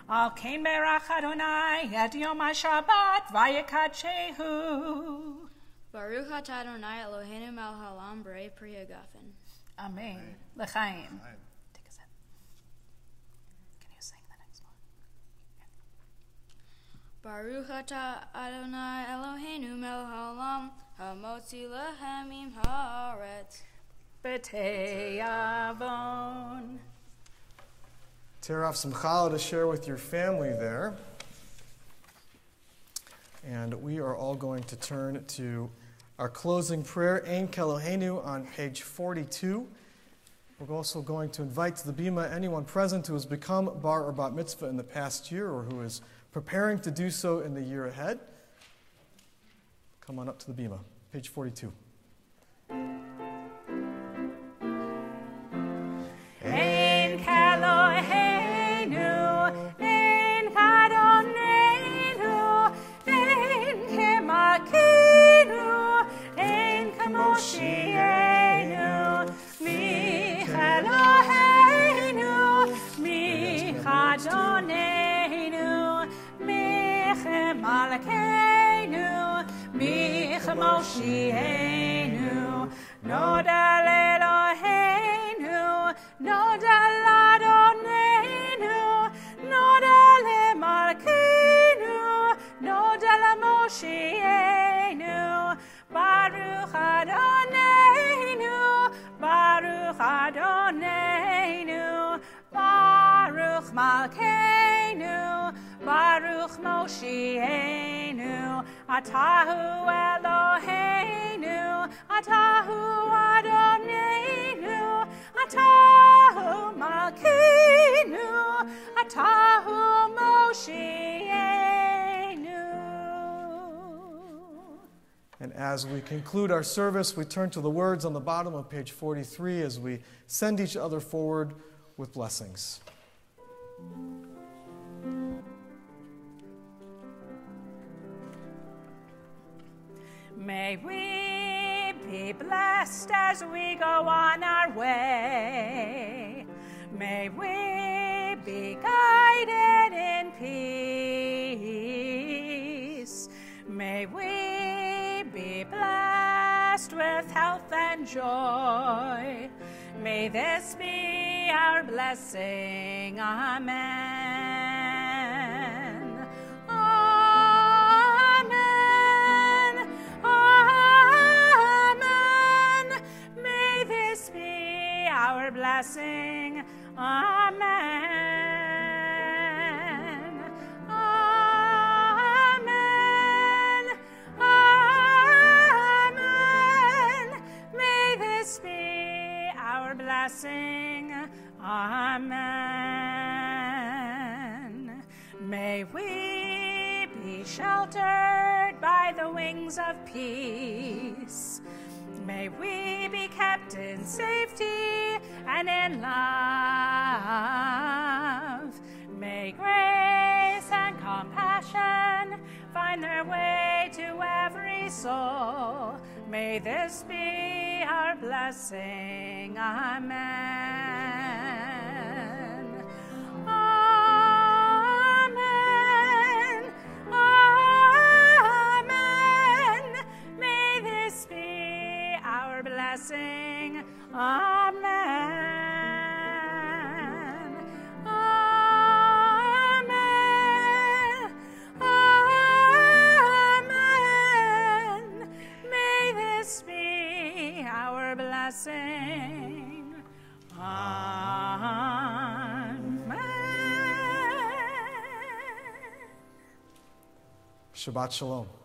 על כן ברך אדוני את יום השבת ויקדשהו. Baruch atah Adonai Eloheinu melech haolam borei pri hagafen. Amen. L'chaim. Take a sip. Can you sing the next one? Baruch atah Adonai Eloheinu melech haolam hamotzi lahem haaretz. B'tei avon. Tear off some challah to share with your family there. And we are all going to turn to our closing prayer, Ein Keloheinu, on page 42. We're also going to invite to the Bima anyone present who has become bar or bat mitzvah in the past year or who is preparing to do so in the year ahead. Come on up to the Bima, page 42. Ein Keloheinu, Ein Kadonenu, Ein Kemakinu, Ein Kamoshienu, Mi Eloheinu, Mi Kadonenu, Mi Malkeinu, Mi Moshienu, Nodal Eloheinu, Nodal Adonenu, Nodal Malkeinu, Nodal Moshienu, Baruch Adonenu, Baruch Adonenu, Baruch Malkeinu, Baruch Moshienu, Atahu Eloheinu, Atahu Adonenu, Atahu Malkeinu, Atahu Moshienu. And as we conclude our service, we turn to the words on the bottom of page 43 as we send each other forward with blessings. May we be blessed as we go on our way. May we be guided in peace. May we be blessed with health and joy. May this be our blessing. Amen. Amen. Amen. May this be our blessing. Amen. Amen. Amen. May this be our blessing. Amen. May we be sheltered by the wings of peace. May we be kept in safety and in love. May grace and compassion find their way to every soul. May this be our blessing. Amen. Amen. Amen. May this be our blessing. Amen. Amen. Amen. May this be our blessing. Shabbat Shalom.